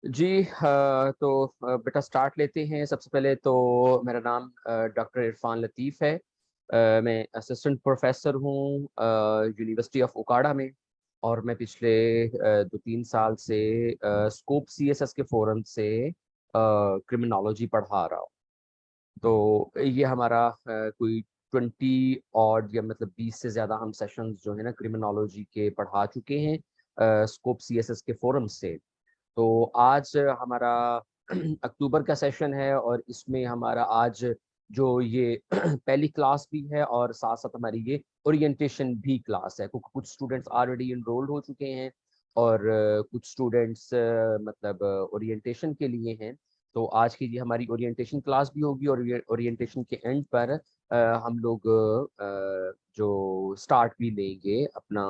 जी तो बेटा स्टार्ट लेते हैं। सबसे पहले तो मेरा नाम डॉक्टर इरफान लतीफ़ है। मैं असिस्टेंट प्रोफेसर हूँ यूनिवर्सिटी ऑफ ओकाड़ा में। और मैं पिछले 2-3 साल से स्कोप सीएसएस के फोरम से क्रिमिनोलॉजी पढ़ा रहा हूँ। तो ये हमारा कोई 20 ऑड या मतलब 20 से ज़्यादा हम सेशंस जो है ना क्रिमिनोलॉजी के पढ़ा चुके हैं स्कोप सीएसएस के फोरम से। तो आज हमारा अक्टूबर का सेशन है और इसमें हमारा आज जो ये पहली क्लास भी है और साथ साथ हमारी ये ओरिएंटेशन भी क्लास है, क्योंकि कुछ स्टूडेंट्स ऑलरेडी इनरोल्ड हो चुके हैं और कुछ स्टूडेंट्स मतलब ओरिएंटेशन के लिए हैं। तो आज की ये हमारी ओरिएंटेशन क्लास भी होगी और ओरिएंटेशन के एंड पर हम लोग जो स्टार्ट भी लेंगे अपना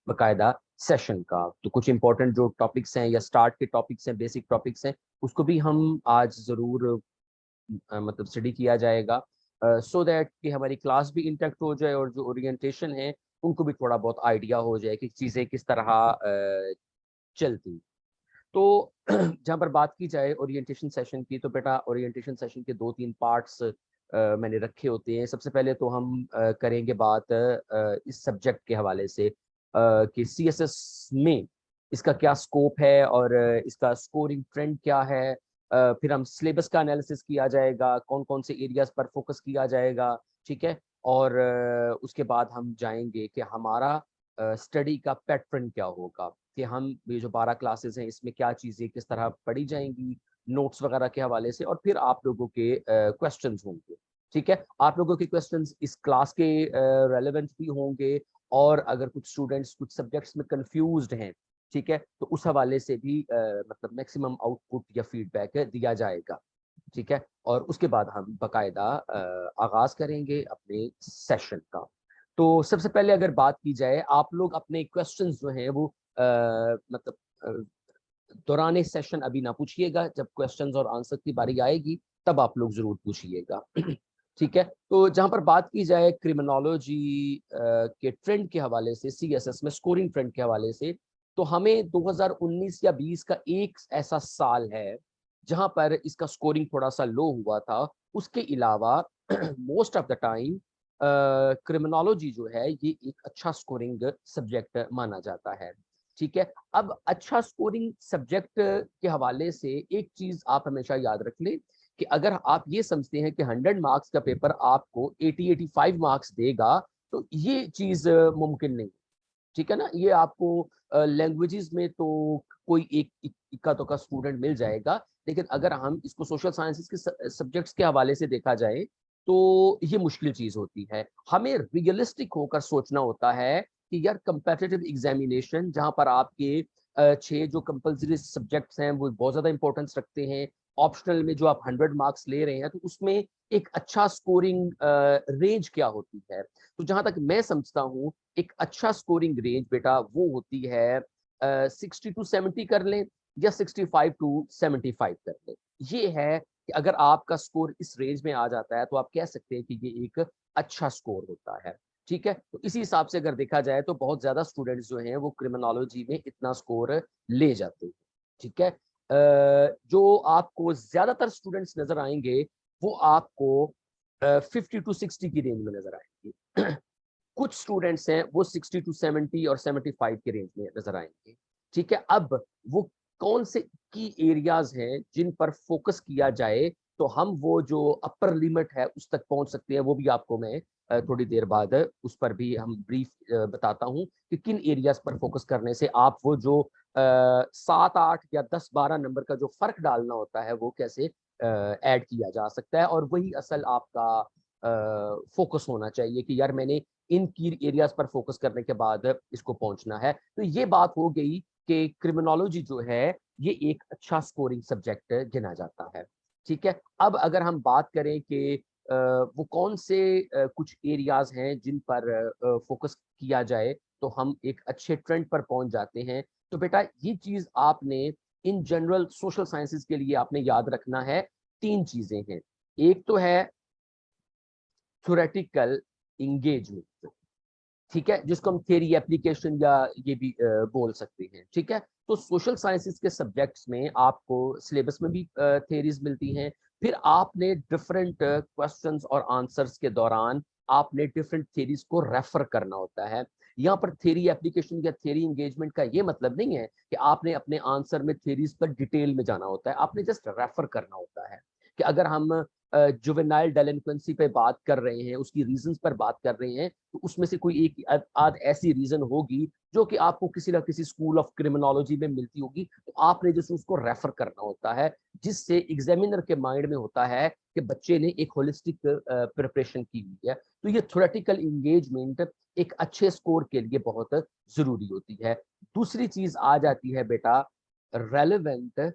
बकायदा सेशन का। तो कुछ इंपॉर्टेंट जो टॉपिक्स हैं या स्टार्ट के टॉपिक्स हैं, बेसिक टॉपिक्स हैं, उसको भी हम आज ज़रूर मतलब स्टडी किया जाएगा सो दैट कि हमारी क्लास भी इंटैक्ट हो जाए और जो ओरिएंटेशन है उनको भी थोड़ा बहुत आइडिया हो जाए कि चीज़ें किस तरह चलती। तो जहाँ पर बात की जाए ओरिएंटेशन सेशन की, तो बेटा ओरिएंटेशन सेशन के 2-3 पार्ट्स मैंने रखे होते हैं। सबसे पहले तो हम करेंगे बात इस सब्जेक्ट के हवाले से कि सीएसएस में इसका क्या स्कोप है और इसका स्कोरिंग ट्रेंड क्या है। फिर हम सिलेबस का एनालिसिस किया जाएगा, कौन-कौन से एरियाज पर फोकस किया जाएगा, ठीक है? और उसके बाद हम जाएँगे कि हमारा स्टडी का पैटर्न क्या होगा, कि हम ये जो 12 क्लासेस हैं इसमें क्या चीज़ें किस तरह पढ़ी जाएँगी, नोट्स वगैरह के हवाले से। और फिर आप लोगों के क्वेश्चंस होंगे, ठीक है? आप लोगों के क्वेश्चंस इस क्लास के रेलेवेंट भी होंगे और अगर कुछ स्टूडेंट्स कुछ सब्जेक्ट्स में कन्फ्यूज़्ड हैं, ठीक है? तो उस हवाले से भी मतलब मैक्सिमम आउटपुट या फीडबैक दिया जाएगा, ठीक है? और उसके बाद हम बाकायदा आगाज़ करेंगे अपने सेशन का। तो सबसे पहले अगर बात की जाए, आप लोग अपने क्वेश्चंस जो हैं वो मतलब अ, दौरान सेशन अभी ना पूछिएगा, जब क्वेश्चंस और आंसर की बारी आएगी तब आप लोग ज़रूर पूछिएगा। ठीक है? तो जहाँ पर बात की जाए क्रिमिनोलॉजी के ट्रेंड के हवाले से, सीएसएस में स्कोरिंग ट्रेंड के हवाले से, तो हमें 2019 या 20 का एक ऐसा साल है, जहाँ पर इसका स्कोरिंग थोड़ा-सा लो हुआ था। उसके अलावा most of the time criminology जो है ये एक अच्छा स्कोरिंग सब्जेक्ट माना जाता है, ठीक है? अब अच्छा स्कोरिंग सब्जेक्ट के हवाले से एक चीज़ आप हमेशा याद रख लें कि अगर आप ये समझते हैं कि 100 मार्क्स का पेपर आपको 80-85 मार्क्स देगा, तो ये चीज़ मुमकिन नहीं, ठीक है ना? ये आपको लैंग्वेजेज़ में तो कोई एक इक्का-दुक्का स्टूडेंट मिल जाएगा, लेकिन अगर हम इसको सोशल साइंसेज़ के सब्जेक्ट्स के हवाले से देखा जाए, तो ये मुश्किल चीज़ होती है। हमें रियलिस्टिक होकर सोचना होता है कि यार कम्पेटिटिव एग्ज़ामिनेशन जहाँ पर आपके 6 जो कंपल्सरी सब्जेक्ट्स हैं, वो बहुत ज़्यादा इम्पोर्टेंस रखते हैं। ऑप्शनल में जो आप 100 मार्क्स ले रहे हैं, तो उसमें एक अच्छा स्कोरिंग रेंज क्या होती है? तो जहाँ तक मैं समझता हूँ, एक अच्छा स्कोरिंग रेंज बेटा वो होती है 60 टू 70 कर लें या 65 टू 75 कर लें। ये है कि अगर आपका स्कोर इस रेंज में आ जाता है, तो आप कह सकते हैं कि ये एक अच्छा स्कोर होता है, ठीक है? तो इसी हिसाब से अगर देखा जाए तो बहुत ज़्यादा स्टूडेंट्स जो हैं वो क्रिमिनोलॉजी में इतना स्कोर ले जाते हैं, ठीक है? जो आपको ज़्यादातर स्टूडेंट्स नज़र आएँगे, वो आपको 50 टू 60 की रेंज में नज़र आएँगे। कुछ स्टूडेंट्स हैं वो 60 टू 70 और 75 के रेंज में नज़र आएँगे, ठीक है? अब वो कौन से की एरियाज़ हैं जिन पर फ़ोकस किया जाए, तो हम वो जो अपर लिमिट है उस तक पहुँच सकते हैं, वो भी आपको मैं थोड़ी देर बाद उस पर भी हम ब्रीफ बताता हूँ कि किन एरियाज़ पर फ़ोकस करने से आप वो जो 7-8 या 10-12 नंबर का जो फ़र्क डालना होता है, वो कैसे ऐड किया जा सकता है। और वही असल आपका फ़ोकस होना चाहिए कि यार मैंने इन की एरियाज़ पर फ़ोकस करने के बाद इसको पहुँचना है। तो ये बात हो गई कि क्रिमिनोलॉजी जो है, ये एक अच्छा स्कोरिंग सब्जेक्ट गिना जाता है, ठीक है? अब अगर हम बात करें कि वो कौन से कुछ एरियाज़ हैं जिन पर फ़ोकस किया जाए, तो हम एक अच्छे ट्रेंड पर पहुँच जाते हैं। तो बेटा ये चीज़ आपने इन जनरल सोशल साइंसेज़ के लिए आपने याद रखना है, 3 चीज़ें हैं। एक तो है थ्योरेटिकल इंगेजमेंट, ठीक है, जिसको हम थ्योरी एप्लीकेशन या ये भी बोल सकते हैं, ठीक है। तो सोशल साइंसेस के सब्जेक्ट्स में आपको सिलेबस में भी थ्योरीज मिलती हैं, फिर आपने डिफरेंट क्वेश्चंस और आंसर्स के दौरान आपने डिफरेंट थ्योरीज को रेफर करना होता है। यहाँ पर थ्योरी एप्लीकेशन या थ्योरी एंगेजमेंट का ये मतलब नहीं है कि आपने अपने आंसर में थ्योरीज पर डिटेल में जाना होता है, आपने जस्ट रेफर करना होता है। कि अगर हम जुवेनाइल डेलिंक्वेंसी पे बात कर रहे हैं, उसकी रीजंस पर बात कर रहे हैं, तो उसमें से कोई एक आध ऐसी रीजन होगी जो कि आपको किसी ना किसी स्कूल ऑफ क्रिमिनोलॉजी में मिलती होगी, तो आपने जैसे उसको रेफर करना होता है, जिससे एग्जामिनर के माइंड में होता है कि बच्चे ने एक होलिस्टिक प्रिपरेशन की हुई है। तो ये थ्योरेटिकल इंगेजमेंट एक अच्छे स्कोर के लिए बहुत जरूरी होती है। दूसरी चीज आ जाती है बेटा रेलेवेंट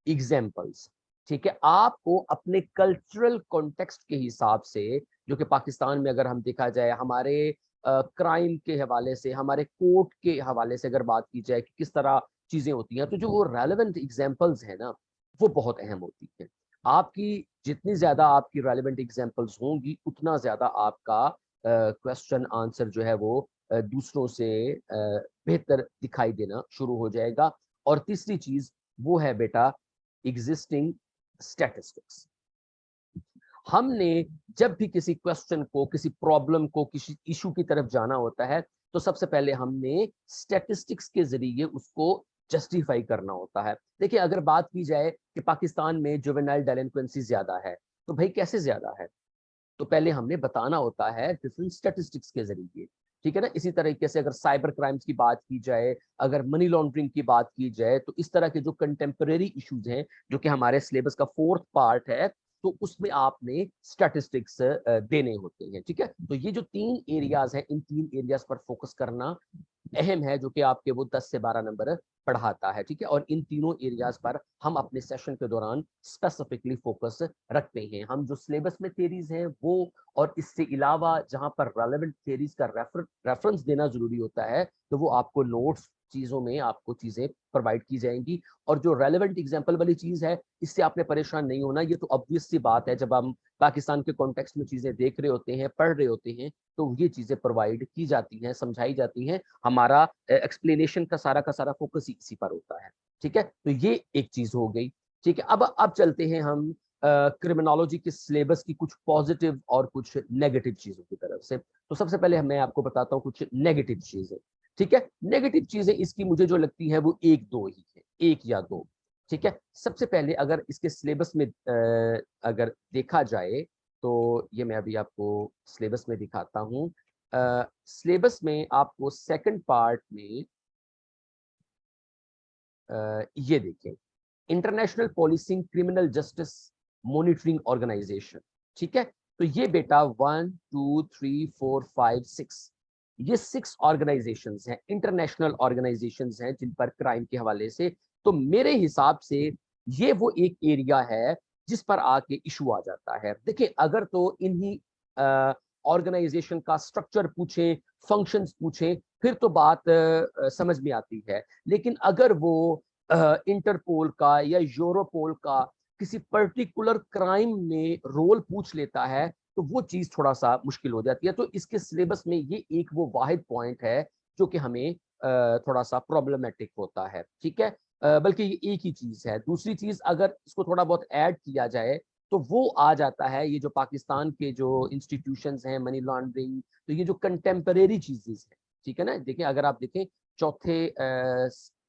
एग्जाम्पल्स, ठीक है। आपको अपने कल्चरल कॉन्टेक्स्ट के हिसाब से, जो कि पाकिस्तान में अगर हम देखा जाए हमारे क्राइम के हवाले से, हमारे कोर्ट के हवाले से अगर बात की जाए कि किस तरह चीजें होती हैं, तो जो वो रेलेवेंट एग्जाम्पल्स है ना, वो बहुत अहम होती है। आपकी जितनी ज्यादा आपकी रेलेवेंट एग्जाम्पल्स होंगी, उतना ज्यादा आपका क्वेश्चन आंसर जो है वो दूसरों से बेहतर दिखाई देना शुरू हो जाएगा। और तीसरी चीज वो है बेटा एग्जिस्टिंग स्टैटिस्टिक्स। हमने जब भी किसी क्वेश्चन को, किसी प्रॉब्लम को, किसी इशू की तरफ जाना होता है, तो सबसे पहले हमने स्टैटिस्टिक्स के जरिए उसको जस्टिफाई करना होता है। देखिए, अगर बात की जाए कि पाकिस्तान में जुवेनाइल डेलिंक्वेंसी ज्यादा है, तो भाई कैसे ज्यादा है? तो पहले हमने बताना होता है डिफरेंट स्टैटिस्टिक्स के जरिए, ठीक है ना। इसी तरीके से अगर साइबर क्राइम्स की बात की जाए, अगर मनी लॉन्ड्रिंग की बात की जाए, तो इस तरह के जो कंटेम्परेरी इश्यूज हैं, जो कि हमारे सिलेबस का फोर्थ पार्ट है, तो उसमें आपने स्टैटिस्टिक्स देने होते हैं, ठीक है। तो ये जो तीन एरियाज हैं, इन तीन एरियाज पर फोकस करना अहम है, जो कि आपके वो 10 से 12 नंबर पढ़ाता है, ठीक है। और इन तीनों एरियाज पर हम अपने सेशन के दौरान स्पेसिफिकली फोकस रखते हैं। हम जो सिलेबस में थ्योरीज हैं वो, और इससे अलावा जहां पर रेलेवेंट थ्योरीज का रेफरेंस देना जरूरी होता है, तो वो आपको नोट्स चीजों में आपको चीजें प्रोवाइड की जाएंगी। और जो रेलेवेंट एग्जाम्पल वाली चीज है, इससे आपने परेशान नहीं होना। ये तो ऑब्वियस सी बात है, जब हम पाकिस्तान के कॉन्टेक्स्ट में चीजें देख रहे होते हैं, पढ़ रहे होते हैं, तो ये चीजें प्रोवाइड की जाती हैं, समझाई जाती हैं। हमारा एक्सप्लेनेशन का सारा फोकस इसी पर होता है, ठीक है। तो ये एक चीज हो गई, ठीक है। अब चलते हैं हम क्रिमिनोलॉजी के सिलेबस की कुछ पॉजिटिव और कुछ नेगेटिव चीजों की तरफ से। तो सबसे पहले मैं आपको बताता हूँ कुछ नेगेटिव चीजें, ठीक है। नेगेटिव चीजें इसकी मुझे जो लगती है वो एक दो ही है, एक या दो, ठीक है। सबसे पहले अगर इसके सिलेबस में अगर देखा जाए, तो ये मैं अभी आपको सिलेबस में दिखाता हूँ। सिलेबस में आपको सेकंड पार्ट में ये देखिए, international policing criminal justice monitoring organisation, ठीक है। तो ये बेटा 1 2 3 4 5 6, ये 6 ऑर्गेनाइजेशंस हैं, इंटरनेशनल ऑर्गेनाइजेशंस हैं जिन पर क्राइम के हवाले से। तो मेरे हिसाब से ये वो एक एरिया है जिस पर आके इशू आ जाता है। देखिए, अगर तो इन्हीं ऑर्गेनाइजेशन का स्ट्रक्चर पूछें, फंक्शंस पूछें, फिर तो बात समझ में आती है। लेकिन अगर वो इंटरपोल का या यूरोपोल का किसी पर्टिकुलर क्राइम में रोल पूछ लेता है, तो वो चीज थोड़ा सा मुश्किल हो जाती है। तो इसके सिलेबस में ये एक वो वाहिद पॉइंट है जो कि हमें थोड़ा सा प्रॉब्लमेटिक होता है, ठीक है। बल्कि ये एक ही चीज है। दूसरी चीज अगर इसको थोड़ा बहुत ऐड किया जाए, तो वो आ जाता है ये जो पाकिस्तान के जो इंस्टीट्यूशंस हैं, मनी लॉन्ड्रिंग, तो ये जो कंटेम्परेरी चीजेस है, ठीक है ना। देखिए, अगर आप देखें चौथे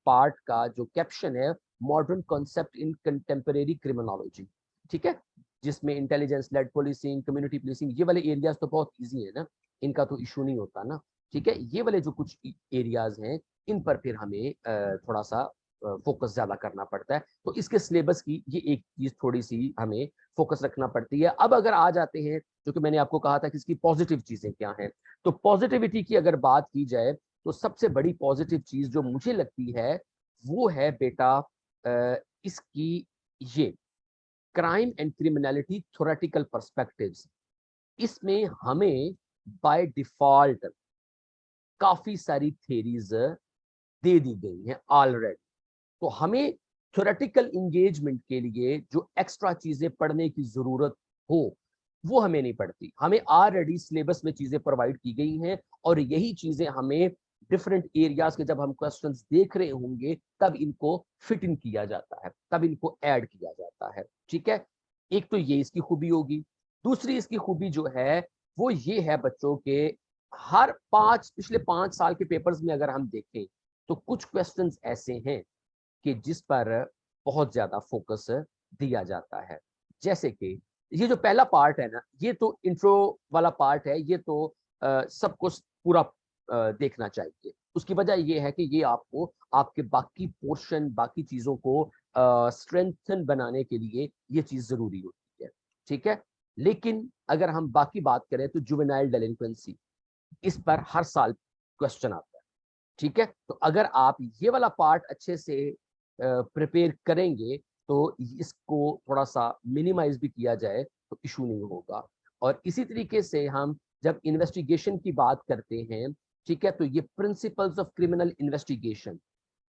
पार्ट का जो कैप्शन है, modern concept in contemporary criminology, ठीक है, जिसमें intelligence led policing, community policing, ये वाले एरियाज तो बहुत इजी है ना, इनका तो इशू नहीं होता ना, ठीक है। ये वाले जो कुछ एरियाज हैं, इन पर फिर हमें थोड़ा सा फोकस ज्यादा करना पड़ता है। तो इसके सिलेबस की ये एक चीज थोड़ी सी हमें फोकस रखना पड़ती है। अब अगर आ जाते हैं, जो कि मैंने आपको कहा था कि इसकी पॉजिटिव चीजें क्या हैं, तो पॉजिटिविटी की अगर बात की जाए, तो सबसे बड़ी पॉजिटिव चीज जो मुझे लगती है वो है बेटा इसकी ये crime and criminality theoretical perspectives. इसमें हमें बाय डिफॉल्ट काफी सारी थ्योरीज दे दी गई हैं ऑलरेडी। तो हमें थ्योरेटिकल इंगेजमेंट के लिए जो एक्स्ट्रा चीजें पढ़ने की जरूरत हो, वो हमें नहीं पड़ती। हमें ऑलरेडी सिलेबस में चीजें प्रोवाइड की गई हैं और यही चीजें हमें डिफरेंट एरियाज के जब हम क्वेश्चंस देख रहे होंगे तब इनको फिट इन किया जाता है, तब इनको ऐड किया जाता है। ठीक है, एक तो ये इसकी खूबी होगी। दूसरी इसकी खूबी जो है वो ये है बच्चों के हर पिछले 5 साल के पेपर्स में अगर हम देखें तो कुछ क्वेश्चंस ऐसे हैं कि जिस पर बहुत ज्यादा फोकस दिया जाता है। जैसे कि ये जो पहला पार्ट है ना, ये तो इंट्रो वाला पार्ट है, ये तो सबको पूरा देखना चाहिए। उसकी वजह ये है कि ये आपको आपके बाकी पोर्शन, बाकी चीजों को स्ट्रेंथन बनाने के लिए ये चीज जरूरी होती है। ठीक है, लेकिन अगर हम बाकी बात करें तो जुवेनाइल डेलिंक्वेंसी, इस पर हर साल क्वेश्चन आता है। ठीक है, तो अगर आप ये वाला पार्ट अच्छे से प्रिपेयर करेंगे तो इसको थोड़ा सा मिनिमाइज भी किया जाए तो इशू नहीं होगा। और इसी तरीके से हम जब इन्वेस्टिगेशन की बात करते हैं, ठीक है, तो ये प्रिंसिपल्स ऑफ क्रिमिनल इन्वेस्टिगेशन,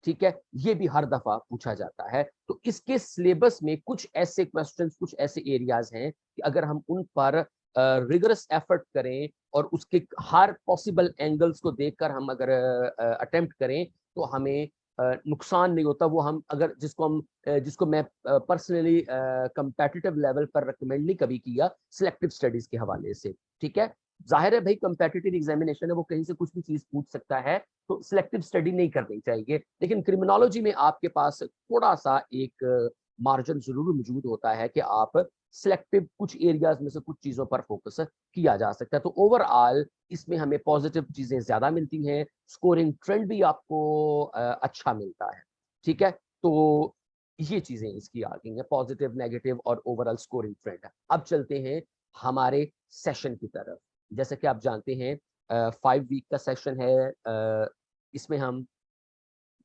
ठीक है, ये भी हर दफा पूछा जाता है। तो इसके सिलेबस में कुछ ऐसे क्वेश्चंस, कुछ ऐसे एरियाज हैं कि अगर हम उन पर रिगरस एफर्ट करें और उसके हर पॉसिबल एंगल्स को देखकर हम अगर अटेम्प्ट करें तो हमें नुकसान नहीं होता। वो हम अगर जिसको मैं पर्सनली कंपेटिटिव लेवल पर रिकमेंड नहीं कभी किया, सिलेक्टिव स्टडीज के हवाले से। ठीक है, जाहिर है भाई कंपेटिटिव एग्जामिनेशन है, वो कहीं से कुछ भी चीज पूछ सकता है, तो सिलेक्टिव स्टडी नहीं करनी चाहिए। लेकिन क्रिमिनोलॉजी में आपके पास थोड़ा सा एक मार्जिन जरूर मौजूद होता है कि आप सिलेक्टिव कुछ एरियाज में से कुछ चीजों पर फोकस किया जा सकता है। तो ओवरऑल इसमें हमें पॉजिटिव चीजें ज्यादा मिलती हैं, स्कोरिंग ट्रेंड भी आपको अच्छा मिलता है। ठीक है, तो ये चीजें इसकी आ गई हैं, पॉजिटिव, नेगेटिव और ओवरऑल स्कोरिंग ट्रेंड। अब चलते हैं हमारे सेशन की तरफ। जैसे कि आप जानते हैं 5 वीक का सेशन है, इसमें हम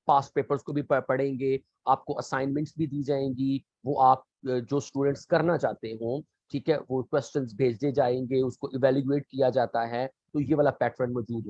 पास्ट पेपर्स को भी पढ़ेंगे, आपको असाइनमेंट्स भी दी जाएंगी, वो आप जो स्टूडेंट्स करना चाहते हो, ठीक है, वो क्वेश्चंस भेजे जाएंगे, उसको इवेल्युएट किया जाता है। तो ये वाला पैटर्न मौजूद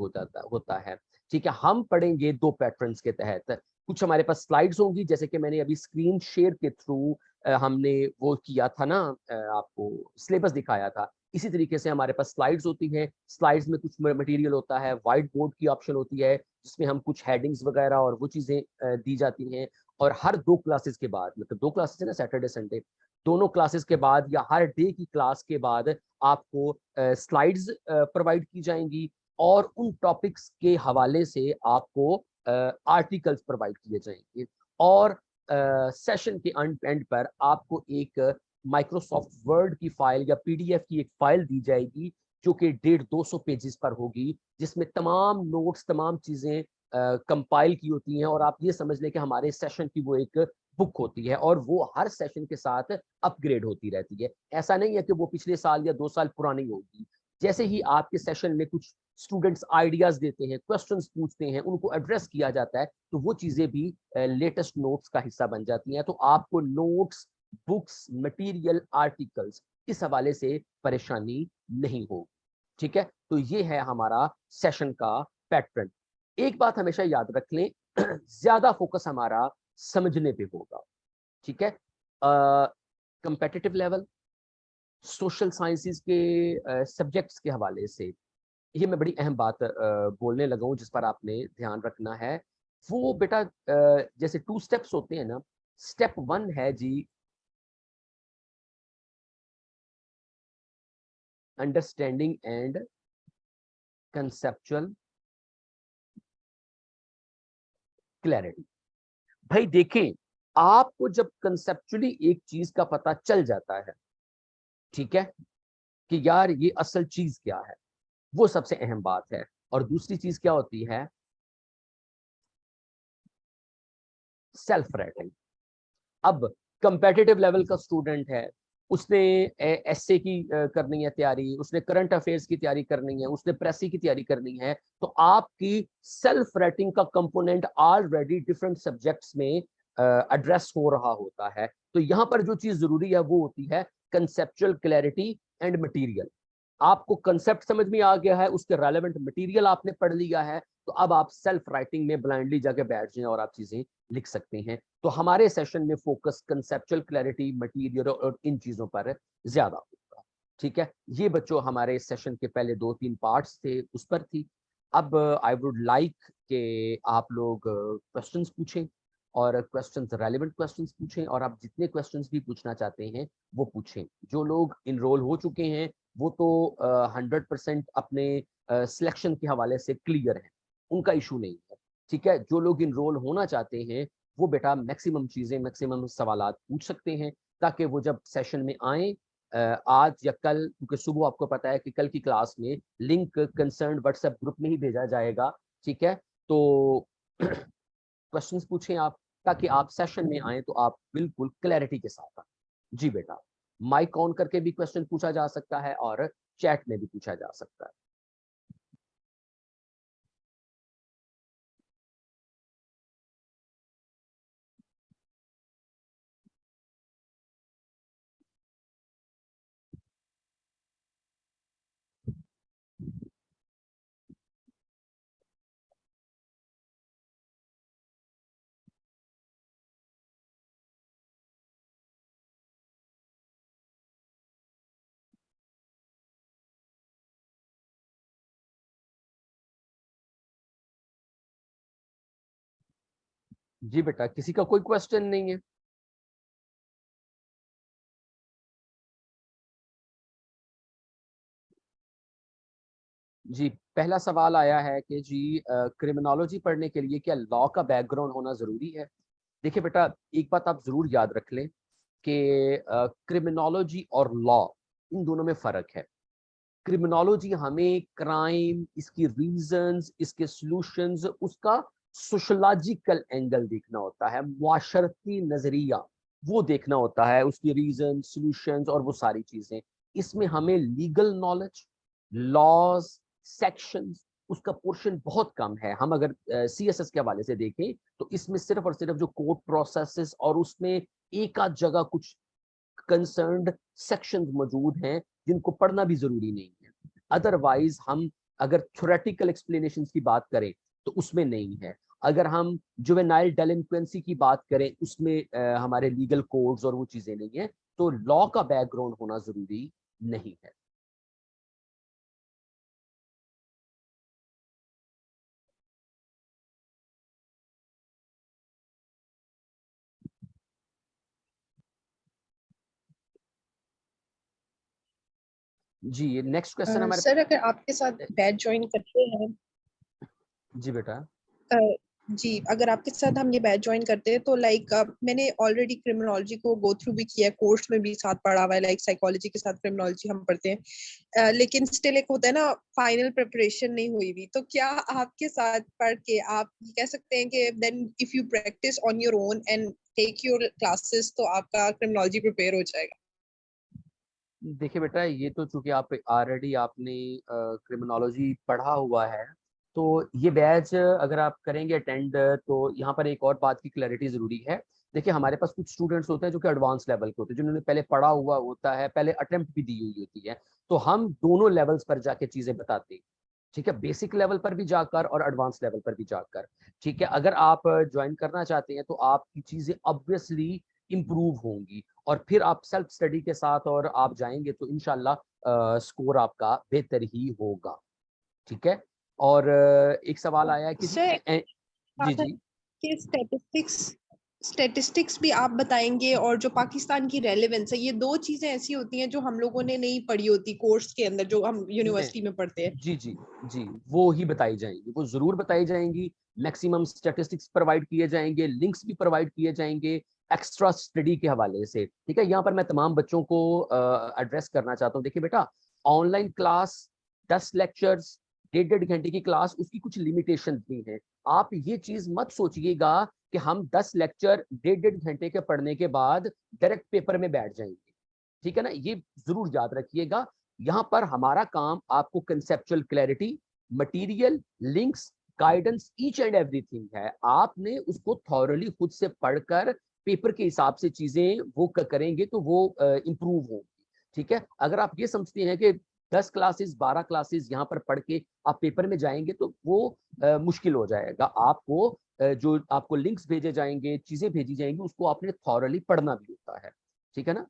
होता है। ठीक है, हम पढ़ेंगे 2 पैटर्न्स के तहत। कुछ हमारे पास स्लाइड्स होंगी, जैसे कि मैंने अभी स्क्रीन शेयर के थ्रू हमने वो किया था ना, आपको सिलेबस दिखाया था। इसी तरीके से हमारे पास स्लाइड्स होती हैं, स्लाइड्स में कुछ मटेरियल होता है, व्हाइट बोर्ड की ऑप्शन होती है जिसमें हम कुछ हेडिंग्स वगैरह और वो चीजें दी जाती हैं। और हर 2 क्लासेस के बाद, मतलब 2 क्लासेस है ना, सैटरडे संडे, दोनों क्लासेस के बाद या हर डे की क्लास के बाद आपको स्लाइड्स प्रोवाइड की जाएंगी और उन टॉपिक्स के हवाले से आपको आर्टिकल्स प्रोवाइड किए जाएंगे। और सेशन के एंड पर आपको एक माइक्रोसॉफ्ट वर्ड की फाइल या पीडीएफ की एक फाइल दी जाएगी जो कि 150-200 पेजेस पर होगी, जिसमें तमाम नोट्स, तमाम चीजें कंपाइल की होती हैं। और आप ये समझ लें कि हमारे सेशन की वो एक बुक होती है और वो हर सेशन के साथ अपग्रेड होती रहती है। ऐसा नहीं है कि वो पिछले साल या 2 साल पुरानी होगी। जैसे ही आपके सेशन में कुछ स्टूडेंट्स आइडियाज देते हैं, क्वेश्चंस पूछते हैं, उनको एड्रेस किया जाता है, तो वो चीजें भी लेटेस्ट नोट्स का हिस्सा बन जाती हैं। तो आपको नोट्स, बुक्स, मटेरियल, आर्टिकल्स, इस हवाले से परेशानी नहीं होगी। ठीक है, तो ये है हमारा सेशन का पैटर्न। एक बात हमेशा याद रख लें, ज्यादा फोकस हमारा समझने पे होगा। ठीक है, कंपेटिटिव लेवल, सोशल साइंसेस के सब्जेक्ट्स के हवाले से ये मैं बड़ी अहम बात बोलने लगा हूं जिस पर आपने ध्यान रखना है। वो बेटा जैसे 2 स्टेप्स होते हैं ना, स्टेप 1 है जी अंडरस्टैंडिंग एंड कंसेप्चुअल क्लैरिटी। भाई देखें, आपको जब कंसेप्चुअली एक चीज का पता चल जाता है, ठीक है, कि यार ये असल चीज क्या है, वो सबसे अहम बात है। और दूसरी चीज क्या होती है, सेल्फ राइटिंग। अब कंपेटिटिव लेवल का स्टूडेंट है, उसने एसए की करनी है तैयारी, उसने करंट अफेयर्स की तैयारी करनी है, उसने प्रेसी की तैयारी करनी है, तो आपकी सेल्फ राइटिंग का कंपोनेंट ऑलरेडी डिफरेंट सब्जेक्ट्स में एड्रेस हो रहा होता है। तो यहां पर जो चीज जरूरी है वो होती है कंसेप्चुअल क्लैरिटी एंड मटेरियल। आपको कंसेप्ट समझ में आ गया है, उसके रेलेवेंट मटेरियल आपने पढ़ लिया है, तो अब आप सेल्फ राइटिंग में ब्लाइंडली जाके बैठ जाएं और आप चीजें लिख सकते हैं। तो हमारे सेशन में फोकस कंसेप्चुअल क्लैरिटी, मटेरियल और इन चीजों पर ज्यादा होगा। ठीक है, ये बच्चों हमारे सेशन के पहले 2-3 पार्ट्स थे, उस पर थी। अब आई वुड लाइक कि आप लोग क्वेश्चंस पूछें, और क्वेश्चंस रेलेवेंट क्वेश्चंस पूछें, और आप जितने क्वेश्चंस भी पूछना चाहते हैं वो पूछें। जो लोग इनरोल हो चुके हैं वो तो 100% अपने सिलेक्शन के हवाले से क्लियर है, उनका इशू नहीं है। ठीक है, जो लोग इनरोल होना चाहते हैं वो बेटा मैक्सिमम चीजें, मैक्सिमम सवालात पूछ सकते हैं, ताकि वो जब सेशन में आए आज या कल, क्योंकि सुबह आपको पता है कि कल की क्लास में लिंक कंसर्न व्हाट्सएप ग्रुप में ही भेजा जाएगा। ठीक है, तो क्वेश्चंस पूछें आप, ताकि आप सेशन में आए तो आप बिल्कुल क्लैरिटी के साथ आए। जी बेटा, माइक ऑन करके भी क्वेश्चन पूछा जा सकता है और चैट में भी पूछा जा सकता है। जी बेटा, किसी का कोई क्वेश्चन नहीं है? जी, पहला सवाल आया है कि जी क्रिमिनोलॉजी पढ़ने के लिए क्या लॉ का बैकग्राउंड होना जरूरी है? देखिए बेटा, एक बात आप जरूर याद रख लें कि क्रिमिनोलॉजी और लॉ, इन दोनों में फर्क है। क्रिमिनोलॉजी हमें क्राइम, इसकी रीजंस, इसके सॉल्यूशंस, उसका सोशलॉजिकल एंगल देखना होता है, मुआशरती नजरिया वो देखना होता है, उसकी रीजन, सॉल्यूशंस और वो सारी चीजें। इसमें हमें लीगल नॉलेज, लॉज, सेक्शंस, उसका पोर्शन बहुत कम है। हम अगर सीएसएस के हवाले से देखें तो इसमें सिर्फ और सिर्फ जो कोर्ट प्रोसेसेस और उसमें एक आध जगह कुछ कंसर्न्ड सेक्शंस मौजूद हैं जिनको पढ़ना भी जरूरी नहीं है। अदरवाइज हम अगर थ्योरेटिकल एक्सप्लेनेशंस की बात करें तो उसमें नहीं है। अगर हम जुवेनाइल डेलिंक्वेंसी की बात करें उसमें हमारे लीगल कोड्स और वो चीजें नहीं है, तो लॉ का बैकग्राउंड होना जरूरी नहीं है। जी, नेक्स्ट क्वेश्चन हमारे सर अगर आपके साथ बैच ज्वाइन करते हैं, जी बेटा, अ, जी अगर आपके साथ हम ये बैच ज्वाइन करते हैं तो लाइक मैंने ऑलरेडी क्रिमिनोलॉजी को गो थ्रू भी किया है, कोर्स में भी साथ पढ़ा हुआ है, लाइक साइकोलॉजी के साथ क्रिमिनोलॉजी हम पढ़ते हैं, लेकिन स्टिल एक होता है ना, फाइनल प्रिपरेशन नहीं हुई भी। तो क्या आपके साथ पढ़ के आप ये कह सकते हैं कि then if you practice on your own and take your classes तो आपका क्रिमिनोलॉजी प्रिपेयर हो जाएगा? देखिए बेटा, ये तो चूंकि आप ऑलरेडी आपने क्रिमिनोलॉजी पढ़ा हुआ है, तो ये बैच अगर आप करेंगे अटेंड, तो यहाँ पर एक और बात की क्लैरिटी जरूरी है। देखिए, हमारे पास कुछ स्टूडेंट्स होते हैं जो कि एडवांस लेवल के होते हैं, जिन्होंने पहले पढ़ा हुआ होता है, पहले अटेम्प्ट भी दी हुई होती है। तो हम दोनों लेवल्स पर जाके चीजें बताते हैं। ठीक है, बेसिक लेवल पर भी जाकर और एडवांस लेवल पर भी जाकर। ठीक है, अगर आप ज्वाइन करना चाहते हैं तो आपकी चीजें ऑब्वियसली इम्प्रूव होंगी, और फिर आप सेल्फ स्टडी के साथ और आप जाएंगे तो इनशाला स्कोर आपका बेहतर ही होगा। ठीक है, और एक सवाल आया है कि जी सर जी जी, कि स्टैटिस्टिक्स स्टैटिस्टिक्स भी आप बताएंगे, और जो पाकिस्तान की रेलेवेंस है, ये दो चीजें ऐसी होती हैं जो हम लोगों ने नहीं पढ़ी होती कोर्स के अंदर, जो हम मैं यूनिवर्सिटी में पढ़ते हैं। जी जी जी, वो ही बताई जाएंगी, वो जरूर बताई जाएंगी। मैक्सिमम स्टैटिस्टिक्स प्रोवाइड किए जाएंगे, लिंक्स भी प्रोवाइड किए जाएंगे एक्स्ट्रा स्टडी के हवाले से। ठीक है, यहाँ पर मैं तमाम बच्चों को एड्रेस करना चाहता हूँ। देखिए बेटा, ऑनलाइन क्लास 10 लेक्चर्स, 1.5 घंटे की क्लास, उसकी कुछ लिमिटेशन भी है। आप ये चीज मत सोचिएगा कि हम 10 लेक्चर 1.5 घंटे के पढ़ने के बाद डायरेक्ट पेपर में बैठ जाएंगे। ठीक है ना, ये जरूर याद रखिएगा। यहाँ पर हमारा काम आपको conceptual clarity, material, links, guidance, each and everything है। आपने उसको थॉरली खुद से पढ़कर पेपर के हिसाब से चीजें वो करेंगे तो वो इंप्रूव होगी। ठीक है, अगर आप ये समझते हैं कि 10 क्लासेस 12 क्लासेस यहाँ पर पढ़ के आप पेपर में जाएंगे तो वो मुश्किल हो जाएगा। आपको जो आपको लिंक्स भेजे जाएंगे, चीजें भेजी जाएंगी, उसको आपने थॉरली पढ़ना भी होता है। ठीक है ना।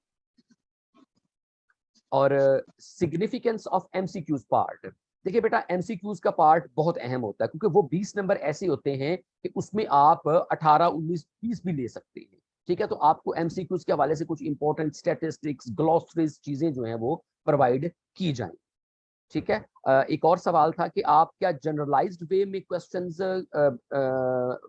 और सिग्निफिकेंस ऑफ एमसीक्यूज पार्ट। देखिए बेटा, एमसीक्यूज का पार्ट बहुत अहम होता है, क्योंकि वो 20 नंबर ऐसे होते हैं कि उसमें आप 18, 19, 20 भी ले सकते हैं। ठीक है, तो आपको एमसीक्यूज के हवाले से कुछ इंपॉर्टेंट स्टैटिस्टिक्स, ग्लॉसरीज चीजें जो हैं वो प्रोवाइड की जाएं। ठीक है, एक और सवाल था कि आप क्या जनरलाइज्ड वे में क्वेश्चंस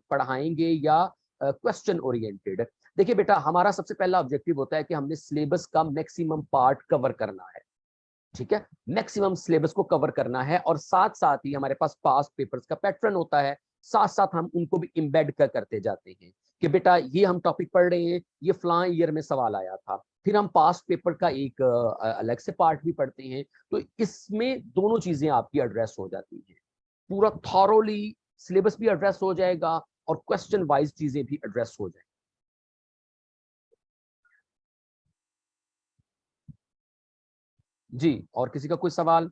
पढ़ाएंगे या क्वेश्चन ओरिएंटेड। देखिए बेटा, हमारा सबसे पहला ऑब्जेक्टिव होता है कि हमने सिलेबस का मैक्सिमम पार्ट कवर करना है। ठीक है, मैक्सिमम सिलेबस को कवर करना है, और साथ साथ ही हमारे पास पास्ट पेपर्स का पैटर्न होता है, साथ साथ हम उनको भी इम्बेड करते जाते हैं कि बेटा ये हम टॉपिक पढ़ रहे हैं, ये फलां ईयर में सवाल आया था, फिर हम पास्ट पेपर का एक अलग से पार्ट भी पढ़ते हैं। तो इसमें दोनों चीजें आपकी एड्रेस हो जाती हैं, पूरा थॉरोली सिलेबस भी एड्रेस हो जाएगा और क्वेश्चन वाइज चीजें भी एड्रेस हो जाएंगी। जी, और किसी का कोई सवाल?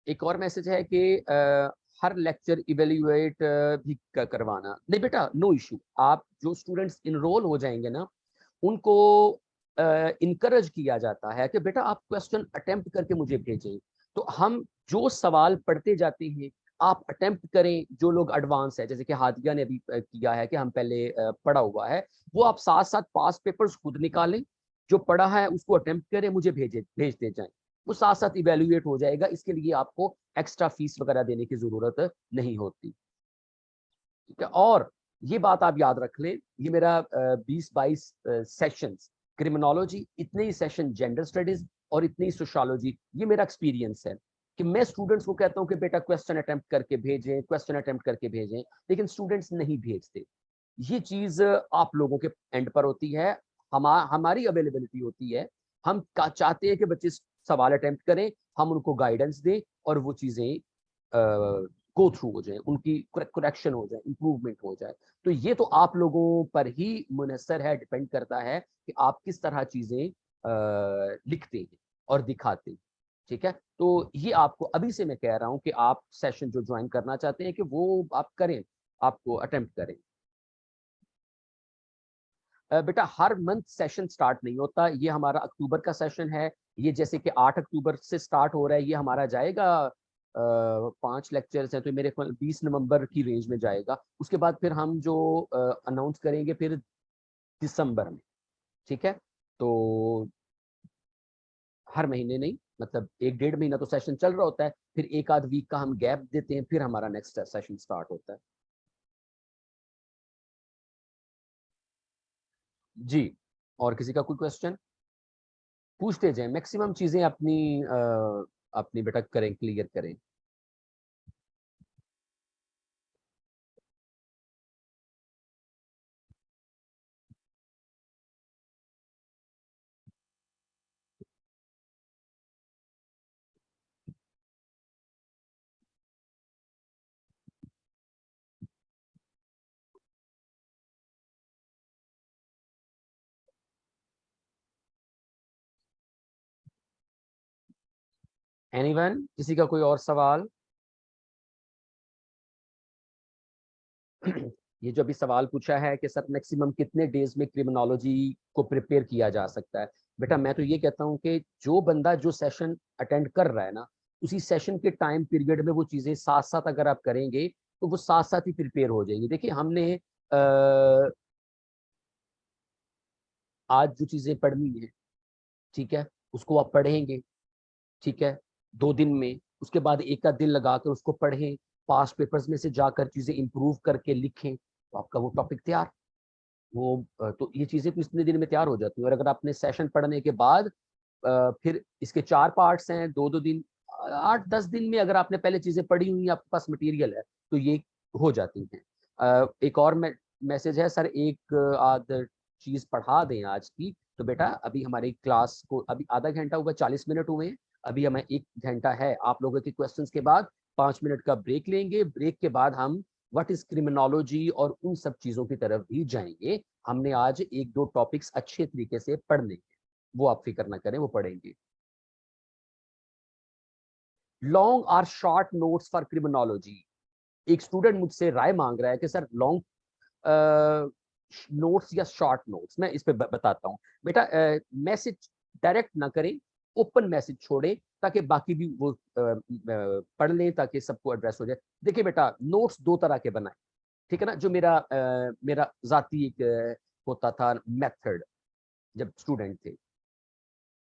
एक और मैसेज है कि हर लेक्चर इवेल्युएट भी करवाना। नहीं बेटा, नो इशू। आप जो स्टूडेंट्स इनरोल हो जाएंगे ना, उनको इनकरेज किया जाता है कि बेटा आप क्वेश्चन अटेम्प्ट करके मुझे भेजें। तो हम जो सवाल पढ़ते जाते हैं आप अटेम्प्ट करें। जो लोग एडवांस है, जैसे कि हादिया ने अभी किया है कि हम पहले पढ़ा हुआ है, वो आप साथ साथ पास पेपर्स खुद निकालें, जो पढ़ा है उसको अटेम्प्ट करें, मुझे भेजते जाएं। वो साथ साथ इवेल्युएट हो जाएगा। इसके लिए आपको एक्स्ट्रा फीस वगैरह देने की जरूरत नहीं होती। ठीक है, और ये बात आप याद रख लें, ये मेरा 20-22 सेशंस क्रिमिनोलॉजी, इतने ही सेशन जेंडर स्टडीज और इतनी ही सोशियोलॉजी, ये मेरा एक्सपीरियंस है कि मैं स्टूडेंट्स को कहता हूं कि बेटा क्वेश्चन अटेम्प्ट करके भेजें, क्वेश्चन अटेम्प्ट करके भेजें, लेकिन स्टूडेंट्स नहीं भेजते। ये चीज आप लोगों के एंड पर होती है, हमारी अवेलेबिलिटी होती है। हम चाहते हैं कि बच्चे सवाल अटेम्प्ट करें, हम उनको गाइडेंस दें और वो चीजें गो थ्रू हो जाए, उनकी करेक्शन हो जाए, इंप्रूवमेंट हो जाए। तो ये तो आप लोगों पर ही मुनहसर है, डिपेंड करता है कि आप किस तरह चीजें लिखते हैं और दिखाते हैं। ठीक है, तो ये आपको अभी से मैं कह रहा हूं कि आप सेशन जो ज्वाइन करना चाहते हैं कि वो आप करें, आपको अटेम्प्ट करें। बेटा हर मंथ सेशन स्टार्ट नहीं होता, ये हमारा अक्टूबर का सेशन है। ये जैसे कि 8 अक्टूबर से स्टार्ट हो रहा है, ये हमारा जाएगा 5 लेक्चर्स हैं तो मेरे ख्याल 20 नवंबर की रेंज में जाएगा। उसके बाद फिर हम जो अनाउंस करेंगे फिर दिसंबर में। ठीक है, तो हर महीने नहीं, मतलब 1-1.5 महीना तो सेशन चल रहा होता है, फिर एक आध वीक का हम गैप देते हैं, फिर हमारा नेक्स्ट सेशन स्टार्ट होता है। जी, और किसी का कोई क्वेश्चन? पूछते जाएं, मैक्सिमम चीजें अपनी अपनी बेटा करें, क्लियर करें। एनीवन, किसी का कोई और सवाल? ये जो अभी सवाल पूछा है कि सर मैक्सिमम कितने डेज में क्रिमिनोलॉजी को प्रिपेयर किया जा सकता है। बेटा मैं तो ये कहता हूँ कि जो बंदा जो सेशन अटेंड कर रहा है ना, उसी सेशन के टाइम पीरियड में वो चीजें साथ साथ अगर आप करेंगे तो वो साथ साथ ही प्रिपेयर हो जाएंगी। देखिए हमने आज जो चीजें पढ़नी है, ठीक है, उसको आप पढ़ेंगे, ठीक है, 2 दिन में। उसके बाद एक आध दिन लगाकर उसको पढ़ें, पास्ट पेपर्स में से जाकर चीजें इंप्रूव करके लिखें, तो आपका वो टॉपिक तैयार। वो तो ये चीजें तो इतने दिन में तैयार हो जाती हैं। और अगर आपने सेशन पढ़ने के बाद फिर इसके 4 पार्ट्स हैं, 2-2 दिन, 8-10 दिन में अगर आपने पहले चीजें पढ़ी हुई, आपके पास मटेरियल है, तो ये हो जाती हैं। एक और मैसेज है, सर एक आध चीज पढ़ा दें आज की। तो बेटा अभी हमारी क्लास को अभी आधा घंटा हुआ, 40 मिनट हुए हैं। अभी हमें 1 घंटा है, आप लोगों के क्वेश्चंस के बाद 5 मिनट का ब्रेक लेंगे। ब्रेक के बाद हम व्हाट इज क्रिमिनोलॉजी और उन सब चीजों की तरफ भी जाएंगे। हमने आज एक दो टॉपिक्स अच्छे तरीके से पढ़ लेंगे, वो आप फिक्र ना करें, वो पढ़ेंगे। Long or short notes for criminology. एक स्टूडेंट मुझसे राय मांग रहा है कि सर लॉन्ग नोट्स या शॉर्ट नोट्स। मैं इस पे बताता हूँ बेटा। मैसेज डायरेक्ट ना करें, ओपन मैसेज छोड़ें ताकि बाकी भी वो पढ़ लें, ताकि सबको एड्रेस हो जाए। देखिए बेटा, नोट्स दो तरह के बनाए, ठीक है ना। जो मेरा जाती एक होता था मेथड जब स्टूडेंट थे।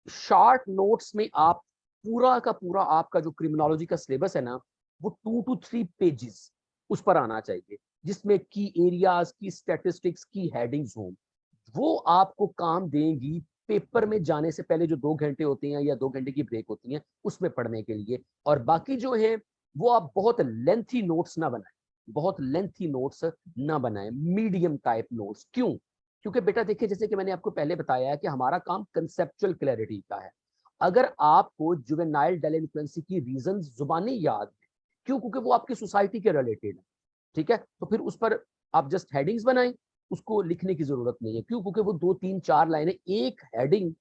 शॉर्ट नोट्स में आप पूरा का पूरा आपका जो क्रिमिनोलॉजी का सिलेबस है ना, वो 2 to 3 पेजेस उस पर आना चाहिए, जिसमें की एरियाज की स्टैटिस्टिक्स की हेडिंग्स हों। वो आपको काम देंगी पेपर में जाने से पहले, जो 2 घंटे होते हैं या 2 घंटे की ब्रेक होती है उसमें पढ़ने के लिए। और बाकी जो है वो आप बहुत लेंथी नोट्स ना बनाएं, बहुत लेंथी नोट्स ना बनाएं, मीडियम टाइप नोट्स। क्यों? क्योंकि बेटा देखिए, जैसे कि मैंने आपको पहले बताया है कि हमारा काम कंसेप्चुअल क्लैरिटी का है। अगर आपको जुवेनाइल डेलिंक्वेंसी की रीजन जुबानी याद है, क्यों? क्योंकि वो आपकी सोसाइटी के रिलेटेड है, ठीक है। तो फिर उस पर आप जस्ट हेडिंग्स बनाएं, उसको लिखने की जरूरत नहीं है। क्यों? क्योंकि वो 2 3 4 लाइनें, एक हेडिंग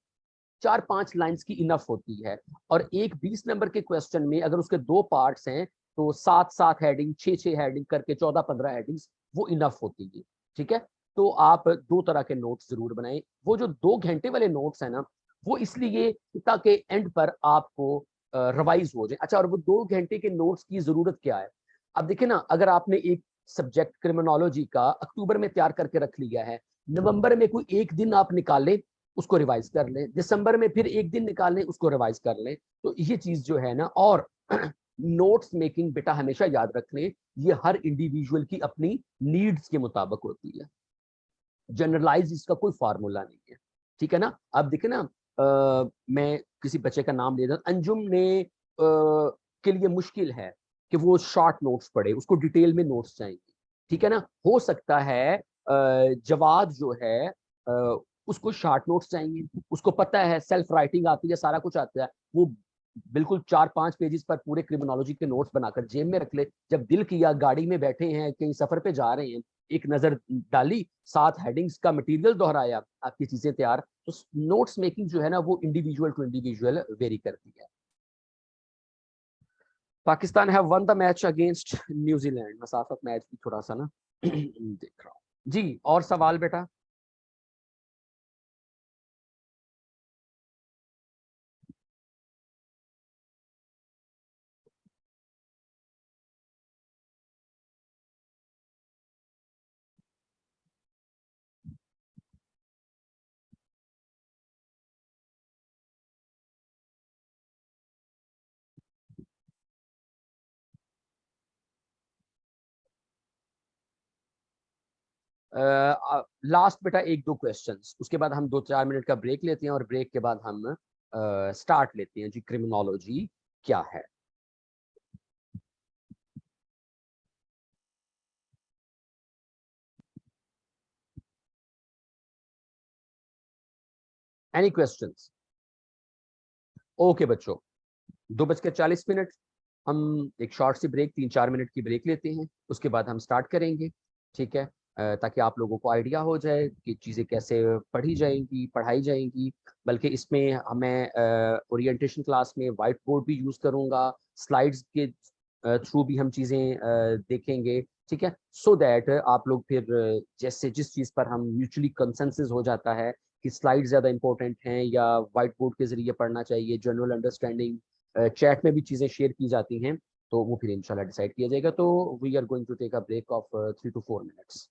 4 5 लाइन्स की इनफ होती है। और एक 20 नंबर के क्वेश्चन में अगर उसके 2 पार्ट्स हैं तो 7 7 हेडिंग, 6 6 हेडिंग करके 14 15 हेडिंग्स वो इनफ होती है, ठीक है। तो आप दो तरह के नोट्स जरूर बनाएं। वो जो 2 घंटे वाले नोट्स है ना, वो इसलिए ताकि एंड पर आपको रिवाइज हो जाए। अच्छा, और वो 2 घंटे के नोट्स की जरूरत क्या है? अब देखिए ना, अगर आपने एक सब्जेक्ट क्रिमिनोलॉजी का अक्टूबर में तैयार करके रख लिया है, नवंबर में कोई एक दिन आप निकालें, उसको रिवाइज कर लें, दिसंबर में फिर एक दिन निकालें, उसको रिवाइज कर लें। तो ये चीज जो है ना, और नोट्स मेकिंग बेटा हमेशा याद रख लें, ये हर इंडिविजुअल की अपनी नीड्स के मुताबिक होती है। जनरलाइज इसका कोई फार्मूला नहीं है, ठीक है ना। अब देखिए ना, मैं किसी बच्चे का नाम ले रहा हूं, अंजुम ने के लिए मुश्किल है कि वो शॉर्ट नोट्स पढ़े, उसको डिटेल में नोट्स चाहिए, ठीक है ना। हो सकता है जवाद जो है उसको शॉर्ट नोट्स चाहिए, उसको पता है, सेल्फ राइटिंग आती है, सारा कुछ आता है, वो बिल्कुल 4 5 पेजेस पर पूरे क्रिमिनोलॉजी के नोट्स बनाकर जेब में रख ले। जब दिल किया, गाड़ी में बैठे हैं, कहीं सफर पे जा रहे हैं, एक नजर डाली, 7 हेडिंग्स का मटेरियल दोहराया, आपकी चीजें तैयार। तो नोट्स मेकिंग जो है ना, वो इंडिविजुअल टू इंडिविजुअल वेरी करती है। Pakistan have won the match against New Zealand. मसाफत मैच भी थोड़ा सा ना देख रहा हूँ जी। और सवाल बेटा? लास्ट बेटा एक दो क्वेश्चंस, उसके बाद हम 2 4 मिनट का ब्रेक लेते हैं, और ब्रेक के बाद हम स्टार्ट लेते हैं जी, क्रिमिनोलॉजी क्या है। Any questions? ओके बच्चों, 2:40 हम एक शॉर्ट सी ब्रेक, 3 4 मिनट की ब्रेक लेते हैं, उसके बाद हम स्टार्ट करेंगे, ठीक है। ताकि आप लोगों को आइडिया हो जाए कि चीज़ें कैसे पढ़ी जाएंगी, पढ़ाई जाएंगी। बल्कि इसमें हमें ओरिएंटेशन क्लास में वाइट बोर्ड भी यूज़ करूँगा, स्लाइड्स के थ्रू भी हम चीज़ें देखेंगे, ठीक है। सो दैट आप लोग फिर जैसे जिस चीज़ पर हम म्यूचुअली कंसेंसस हो जाता है कि स्लाइड ज़्यादा इंपॉर्टेंट हैं या वाइट बोर्ड के ज़रिए पढ़ना चाहिए, जनरल अंडरस्टैंडिंग चैट में भी चीज़ें शेयर की जाती हैं, तो वो फिर इंशाल्लाह डिसाइड किया जाएगा। तो we are going to take a break of 3 to 4 minutes.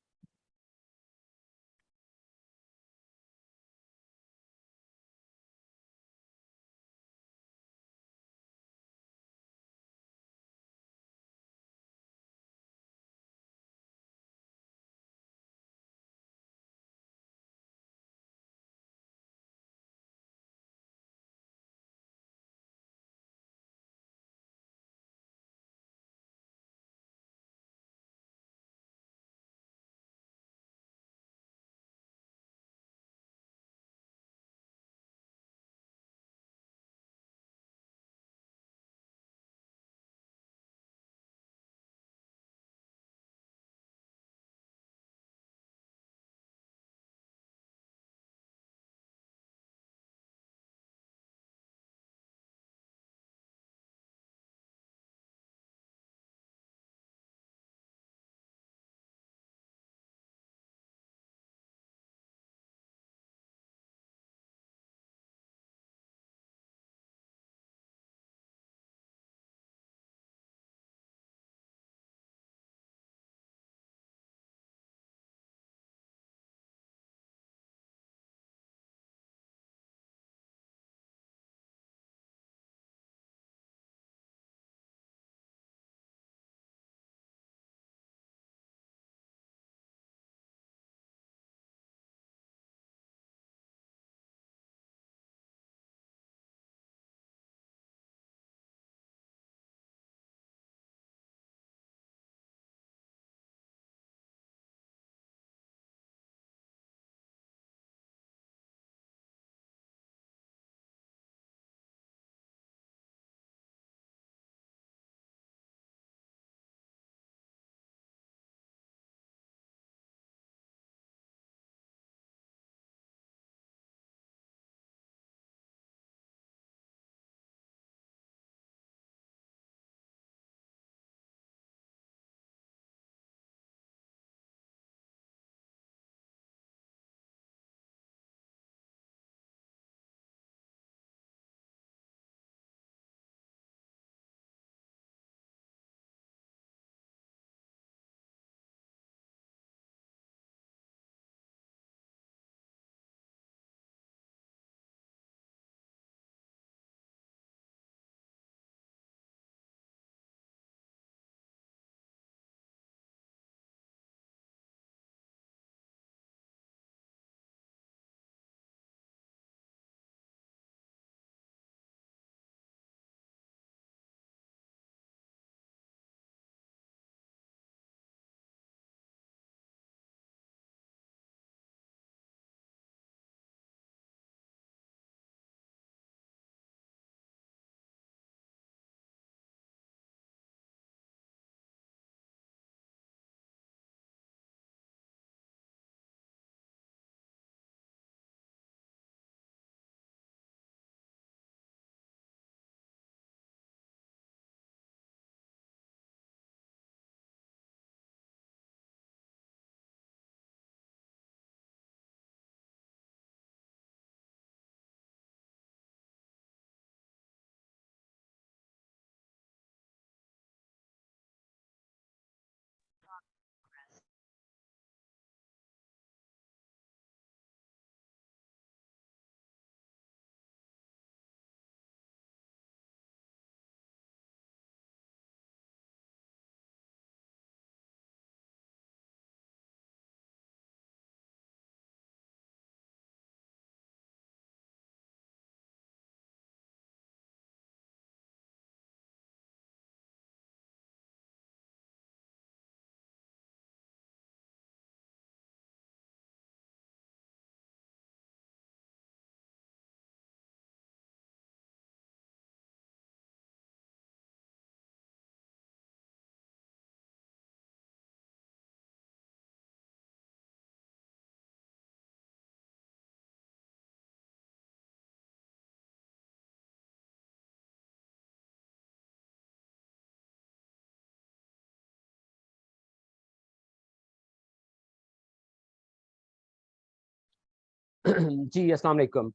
जी अस्सलाम वालेकुम।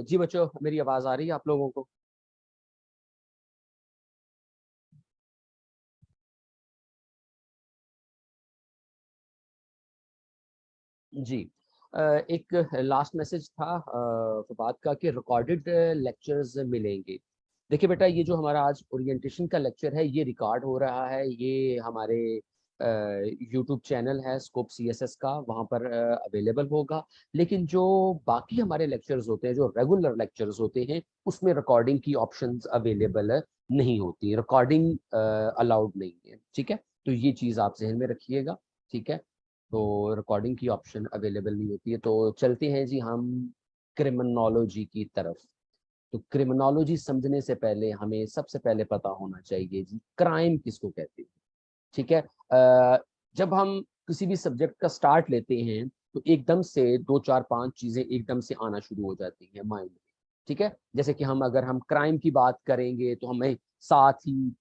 जी बच्चों, मेरी आवाज़ आ रही है आप लोगों को? जी। एक लास्ट मैसेज था फवाद का कि रिकॉर्डेड लेक्चर्स मिलेंगे। देखिए बेटा, ये जो हमारा आज ओरिएंटेशन का लेक्चर है ये रिकॉर्ड हो रहा है। ये हमारे यूट्यूब चैनल है स्कोप सीएसएस का, वहाँ पर अवेलेबल होगा। लेकिन जो बाकी हमारे लेक्चर्स होते हैं, जो रेगुलर लेक्चर्स होते हैं, उसमें रिकॉर्डिंग की ऑप्शंस अवेलेबल नहीं होती, रिकॉर्डिंग अलाउड नहीं है। ठीक है, तो ये चीज़ आप जहन में रखिएगा। ठीक है, तो रिकॉर्डिंग की ऑप्शन अवेलेबल नहीं होती है। तो चलते हैं जी हम क्रिमिनोलॉजी की तरफ। तो क्रिमिनोलॉजी समझने से पहले हमें सबसे पहले पता होना चाहिए जी क्राइम किसको कहते हैं। ठीक है, जब हम किसी भी सब्जेक्ट का स्टार्ट लेते हैं तो एकदम से 2 4 5 चीजें एकदम से आना शुरू हो जाती हैं माइंड में। ठीक है, जैसे कि अगर हम क्राइम की बात करेंगे तो हमें साथ ही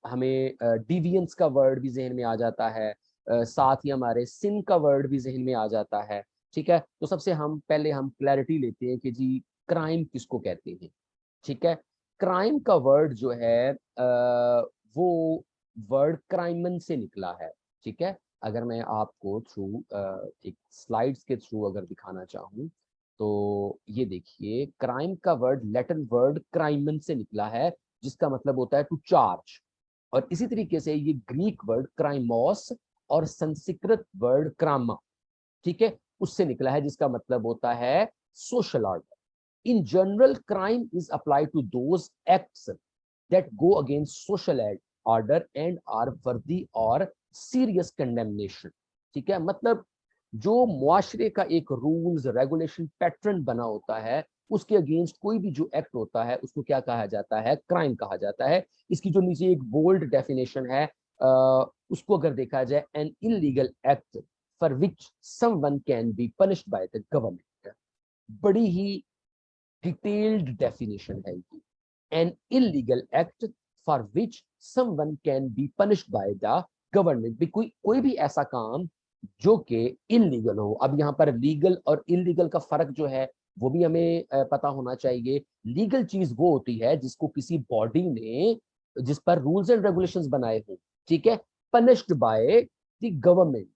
हमें डिवियंस का वर्ड भी जहन में आ जाता है, साथ ही हमारे सिन का वर्ड भी जहन में आ जाता है। ठीक है, तो सबसे हम पहले हम क्लैरिटी लेते हैं कि जी क्राइम किसको कहते हैं। ठीक है, क्राइम का वर्ड जो है वो वर्ड क्राइमन से निकला है। ठीक है, अगर मैं आपको थ्रू एक स्लाइड्स के थ्रू अगर दिखाना चाहूँ तो ये देखिए, क्राइम का वर्ड लैटिन वर्ड क्राइमन से निकला है, जिसका मतलब होता है टू चार्ज। और इसी तरीके से ये ग्रीक वर्ड क्राइमोस और संस्कृत वर्ड क्रामा, ठीक है, उससे निकला है, जिसका मतलब होता है social order. In general, crime is applied to those acts that go against social order and are worthy or serious condemnation। ठीक है, मतलब जो मुआशरे का एक रूल्स रेगुलेशन पैटर्न बना होता है, उसके अगेंस्ट कोई भी जो एक्ट होता है उसको क्या कहा जाता है, क्राइम कहा जाता है। इसकी जो नीचे एक बोल्ड डेफिनेशन है, उसको अगर देखा जाए, N illegal act for which someone can be punished by the government. बड़ी ही डिटेल्ड डेफिनेशन है ये। N illegal act for which someone can be punished by the government, भी कोई भी ऐसा काम जो कि इलीगल हो। अब यहाँ पर लीगल और इलीगल का फर्क जो है वो भी हमें पता होना चाहिए। लीगल चीज वो होती है जिसको किसी बॉडी ने, जिस पर रूल्स एंड रेगुलेशंस बनाए हों। ठीक है, punished by the government,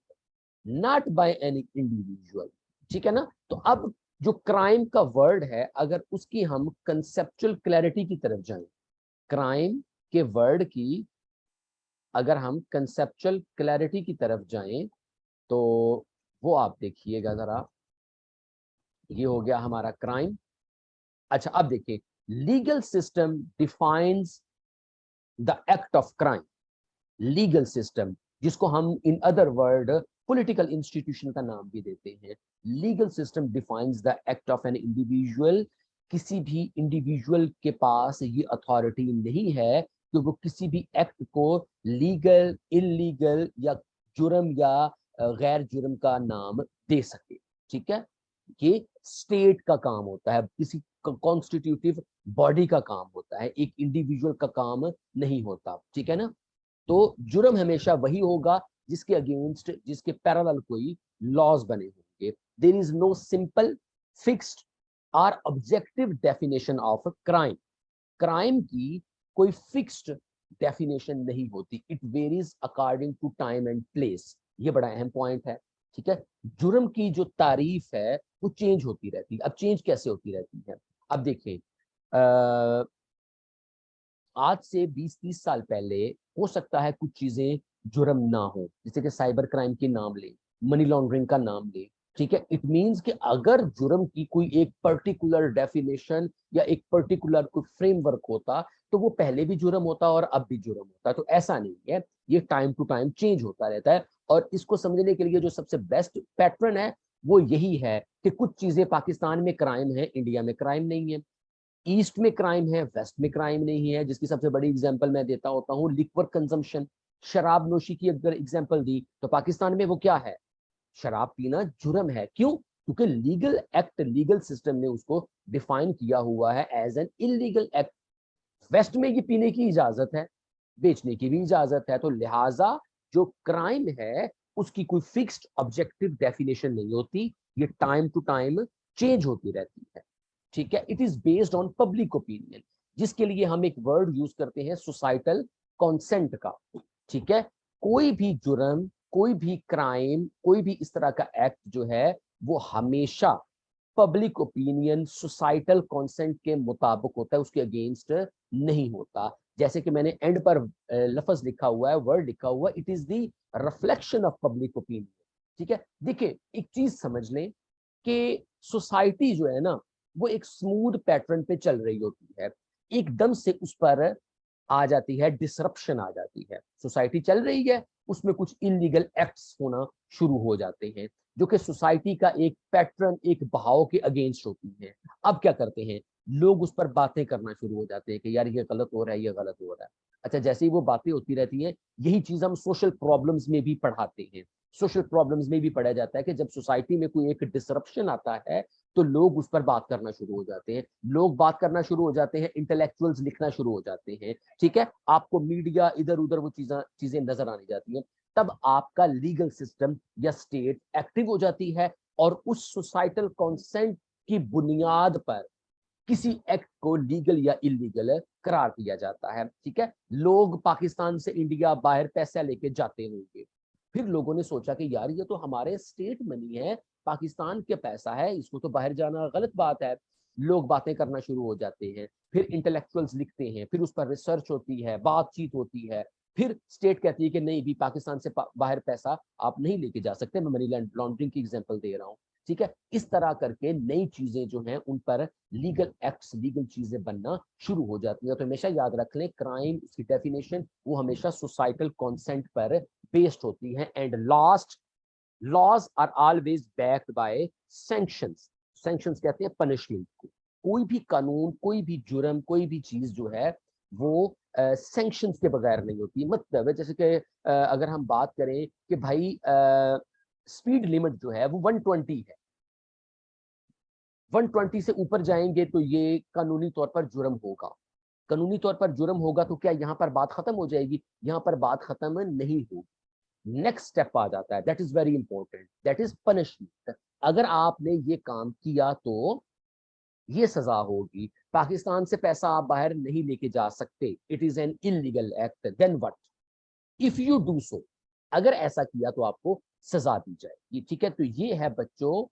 not by any individual. ठीक है ना, तो अब जो क्राइम का वर्ड है, अगर उसकी हम कंसेप्चुअल क्लैरिटी की तरफ जाएं, क्राइम के वर्ड की अगर हम कंसेप्चुअल क्लैरिटी की तरफ जाएं तो वो आप देखिएगा जरा, ये हो गया हमारा क्राइम। अच्छा, अब देखिए, legal system defines the act of crime. Legal system, जिसको हम in other word political institution का नाम भी देते हैं। Legal system defines the act of an individual. किसी भी इंडिविजुअल के पास ये अथॉरिटी नहीं है कि वो किसी भी एक्ट को लीगल, इलीगल या जुर्म या गैर जुर्म का नाम दे सके। ठीक है, ये स्टेट का काम होता है, किसी कॉन्स्टिट्यूटिव बॉडी का काम होता है, एक इंडिविजुअल का काम नहीं होता। ठीक है ना, तो जुर्म हमेशा वही होगा जिसके अगेंस्ट, जिसके पैरेलल कोई लॉज बने होंगे। There is no simple fixed और objective definition of crime. Crime की कोई फिक्स्ड डेफिनेशन नहीं होती, it varies according to time and place. ये बड़ा अहम पॉइंट है। ठीक है, जुर्म की जो तारीफ है वो चेंज होती रहती है। अब चेंज कैसे होती रहती है, अब देखिए, आज से 20 30 साल पहले हो सकता है कुछ चीजें जुर्म ना हो, जैसे कि साइबर क्राइम के नाम ले, मनी लॉन्ड्रिंग का नाम ले। ठीक है, इट मींस कि अगर जुर्म की कोई एक पर्टिकुलर डेफिनेशन या एक पर्टिकुलर कोई फ्रेमवर्क होता तो वो पहले भी जुर्म होता और अब भी जुर्म होता। तो ऐसा नहीं है, ये टाइम टू टाइम चेंज होता रहता है। और इसको समझने के लिए जो सबसे बेस्ट पैटर्न है वो यही है कि कुछ चीजें पाकिस्तान में क्राइम है, इंडिया में क्राइम नहीं है। ईस्ट में क्राइम है, वेस्ट में क्राइम नहीं है। जिसकी सबसे बड़ी एग्जांपल मैं देता होता हूँ, लिक्वर कंजम्पशन, शराब नोशी की अगर एग्जांपल दी तो पाकिस्तान में वो क्या है, शराब पीना जुर्म है। क्यों? क्योंकि लीगल एक्ट, लीगल सिस्टम ने उसको डिफाइन किया हुआ है as an illegal act. West में ये पीने की इजाजत है, बेचने की भी इजाजत है। तो लिहाजा जो क्राइम है उसकी कोई फिक्स्ड ऑब्जेक्टिव डेफिनेशन नहीं होती, ये टाइम टू टाइम चेंज होती रहती है, ठीक है। It is based on public opinion, जिसके लिए हम एक वर्ड यूज करते हैं सोसाइटल कंसेंट का, ठीक है। कोई भी जुर्म, कोई भी क्राइम, कोई भी इस तरह का एक्ट जो है वो हमेशा पब्लिक ओपिनियन, सोसाइटल कंसेंट के मुताबिक होता है, उसके अगेंस्ट नहीं होता। जैसे कि मैंने एंड पर लफ्ज लिखा हुआ है, वर्ड लिखा हुआ है, it is the reflection of public opinion, ठीक है। देखिए एक चीज समझ लें कि सोसाइटी जो है ना वो एक स्मूथ पैटर्न पे चल रही होती है, एकदम से उस पर आ जाती है डिसरप्शन, आ जाती है। सोसाइटी चल रही है, उसमें कुछ इलीगल एक्ट्स होना शुरू हो जाते हैं जो कि सोसाइटी का एक पैटर्न, एक बहाव के अगेंस्ट होती है। अब क्या करते हैं लोग, उस पर बातें करना शुरू हो जाते हैं कि यार ये गलत हो रहा है, ये गलत हो रहा है। अच्छा, जैसे ही वो बातें होती रहती हैं, यही चीज हम सोशल प्रॉब्लम्स में भी पढ़ाते हैं। सोशल प्रॉब्लम्स में भी पढ़ा जाता है कि जब सोसाइटी में कोई एक डिसरप्शन आता है तो लोग उस पर बात करना शुरू हो जाते हैं, लोग बात करना शुरू हो जाते हैं, इंटेलेक्चुअल्स लिखना शुरू हो जाते हैं, ठीक है। आपको मीडिया इधर उधर वो चीजें नजर आने जाती हैं, तब आपका लीगल सिस्टम या स्टेट एक्टिव हो जाती है और उस सोसाइटल कंसेंट की बुनियाद पर किसी एक्ट को लीगल या इलीगल करार दिया जाता है, ठीक है। लोग पाकिस्तान से इंडिया बाहर पैसा लेके जाते होंगे, फिर लोगों ने सोचा कि यार ये तो हमारे स्टेट मनी है, पाकिस्तान के पैसा है, इसको तो बाहर जाना गलत बात है। लोग बातें करना शुरू हो जाते हैं, फिर इंटेलेक्चुअल्स लिखते हैं, फिर उस पर रिसर्च होती है, बातचीत होती है, फिर स्टेट कहती है कि नहीं भी पाकिस्तान से बाहर पैसा आप नहीं लेके जा सकते। मैं मनी लॉन्ड्रिंग की एग्जांपल दे रहा हूँ, ठीक है। इस तरह करके नई चीजें जो हैं उन पर लीगल एक्ट्स, लीगल चीजें बनना शुरू हो जाती हैं। तो हमेशा याद रख लें, क्राइम उसकी डेफिनेशन वो हमेशा सोसाइटल कंसेंट पर बेस्ड होती है। And last, laws are always backed by sanctions. Sanctions कहते हैं पनिशमेंट को। कोई भी कानून, कोई भी जुर्म, कोई भी चीज जो है वो सैंक्शंस के बगैर नहीं होती। मतलब जैसे कि अगर हम बात करें कि भाई स्पीड लिमिट जो है वो 120 है, 120 से ऊपर जाएंगे तो ये कानूनी तौर पर जुर्म होगा। कानूनी तौर पर जुर्म होगा तो क्या यहाँ पर बात खत्म हो जाएगी? यहाँ पर बात खत्म नहीं होगी। नेक्स्ट स्टेप आ जाता है, that is very important, that is punishment. अगर आपने ये काम किया तो ये सजा होगी। पाकिस्तान से पैसा आप बाहर नहीं लेके जा सकते, it is an illegal act. Then what? If you do so, अगर ऐसा किया तो आपको सजा दी जाएगी, ठीक है। तो ये है बच्चों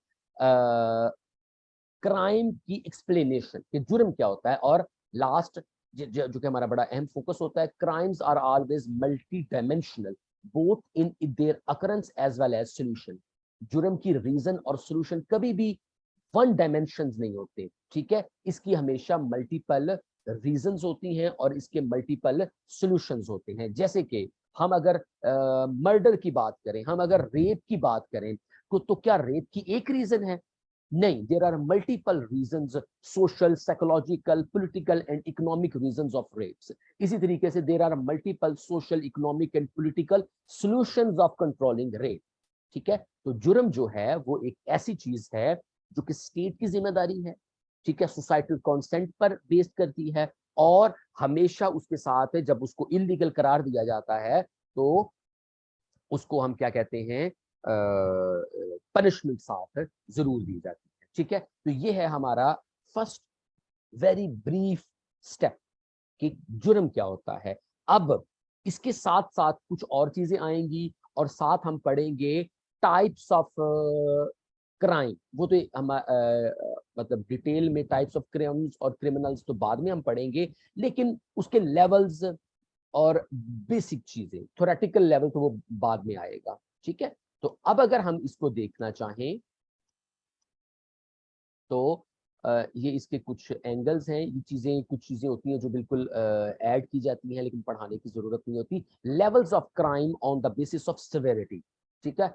क्राइम की एक्सप्लेनेशन कि जुर्म क्या होता है। और लास्ट जो कि हमारा बड़ा अहम फोकस होता है, crimes are always multi dimensional both in their occurrence as well as solution. जुर्म की रीजन और सॉल्यूशन कभी भी वन डायमेंशन नहीं होते, ठीक है। इसकी हमेशा मल्टीपल रीजंस होती हैं और इसके मल्टीपल सॉल्यूशंस होते हैं। जैसे कि हम अगर मर्डर की बात करें, हम अगर रेप की बात करें, तो क्या रेप की एक रीजन है? नहीं, there are multiple reasons, social, psychological, political and economic reasons of rapes. इसी तरीके से there are multiple social, economic and political solutions of controlling rape, ठीक है। तो जुर्म जो है वो एक ऐसी चीज है जो कि स्टेट की जिम्मेदारी है, ठीक है, सोसाइटल कंसेंट पर बेस्ड करती है, और हमेशा उसके साथ जब उसको इलीगल करार दिया जाता है तो उसको हम क्या कहते हैं, पनिशमेंट साथ जरूर दी जाती है, ठीक है। तो ये है हमारा फर्स्ट वेरी ब्रीफ स्टेप कि जुर्म क्या होता है। अब इसके साथ साथ कुछ और चीजें आएंगी और साथ हम पढ़ेंगे टाइप्स ऑफ क्राइम। वो तो हम मतलब डिटेल में टाइप्स ऑफ क्राइम्स और क्रिमिनल्स तो बाद में हम पढ़ेंगे, लेकिन उसके लेवल्स और बेसिक चीजें, थ्योरेटिकल लेवल तो वो बाद में आएगा, ठीक है। तो अब अगर हम इसको देखना चाहें तो ये इसके कुछ एंगल्स हैं। ये चीजें, कुछ चीजें होती हैं जो बिल्कुल ऐड की जाती हैं लेकिन पढ़ाने की जरूरत नहीं होती। Levels of crime on the basis of severity, ठीक है।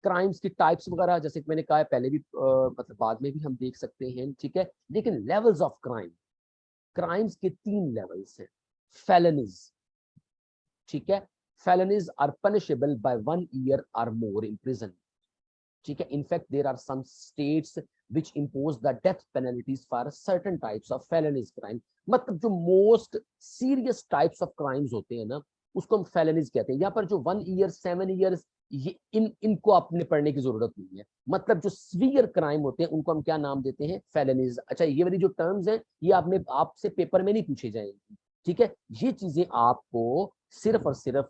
क्राइम्स की टाइप्स वगैरह जैसे कि मैंने कहा है पहले भी, मतलब बाद में भी हम देख सकते हैं, ठीक है। लेकिन लेवल्स ऑफ क्राइम, क्राइम्स के 3 लेवल्स हैं। फेलनीज, ठीक है, felonies are punishable by 1 year or more in prison, ठीक है। In fact there are some states which impose the death penalties for certain types of felonies crime। मतलब जो most serious types of crimes होते हैं ना उसको हम felonies कहते हैं। यहाँ पर जो 1 year 7 years ये इनको आपने पढ़ने की जरूरत नहीं है। मतलब जो सीवियर क्राइम होते हैं उनको हम क्या नाम देते हैं? फेलनीज। अच्छा, ये वाली जो टर्म्स हैं ये आपसे पेपर में नहीं पूछे जाएंगी, ठीक है। ये चीजें आपको सिर्फ और सिर्फ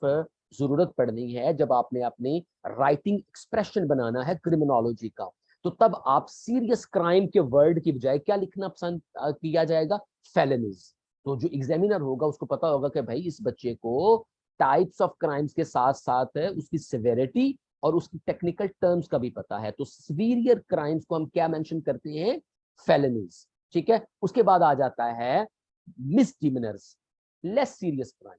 जरूरत पड़नी है जब आपने अपनी राइटिंग एक्सप्रेशन बनाना है क्रिमिनोलॉजी का, तो तब आप सीरियस क्राइम के वर्ड की बजाय क्या लिखना पसंद किया जाएगा? फेलनीज। तो जो एग्जामिनर होगा उसको पता होगा कि भाई इस बच्चे को टाइप्स ऑफ क्राइम्स के साथ साथ उसकी सिवेरिटी और उसकी टेक्निकल टर्म्स का भी पता है। तो सीवियर क्राइम्स को हम क्या मेंशन करते हैं? फेलनीज, ठीक है। उसके बाद आ जाता है मिसडिमिनर्स, लेस सीरियस क्राइम,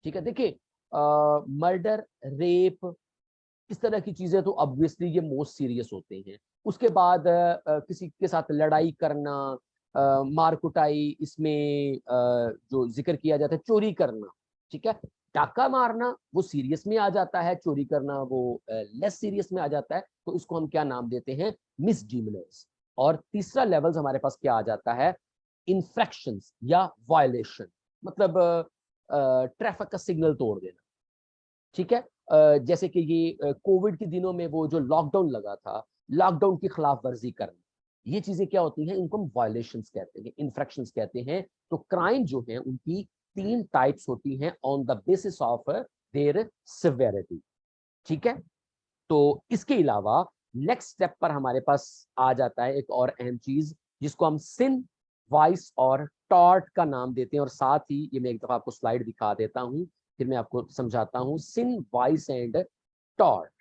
ठीक है। देखिए मर्डर, रेप, इस तरह की चीजें तो ऑब्वियसली ये मोस्ट सीरियस होते हैं। उसके बाद किसी के साथ लड़ाई करना, मार कुटाई, इसमें जो जिक्र किया जाता है चोरी करना, ठीक है। डाका मारना वो सीरियस में आ जाता है, चोरी करना वो लेस सीरियस में आ जाता है। तो इसको हम क्या नाम देते हैं? मिसडिमिनर्स। और तीसरा लेवल हमारे पास क्या आ जाता है? इन्फ्रैक्शंस या वायलेशन, मतलब ट्रैफिक का सिग्नल तोड़ देना, ठीक है। जैसे कि ये कोविड के दिनों में वो जो लॉकडाउन लगा था, लॉकडाउन की खिलाफ वर्जी करना, ये चीजें क्या होती हैं? इनको हम वायलेशंस कहते हैं, इन्फ्रैक्शंस कहते हैं। तो क्राइम जो है उनकी 3 टाइप्स होती हैं on the basis of their severity, ठीक है। तो इसके अलावा नेक्स्ट स्टेप पर हमारे पास आ जाता है एक और अहम चीज जिसको हम सिन, वाइस और टॉर्ट का नाम देते हैं। और साथ ही ये मैं एक दफा आपको स्लाइड दिखा देता हूं, फिर मैं आपको समझाता हूं सिन, वाइस एंड टॉर्ट।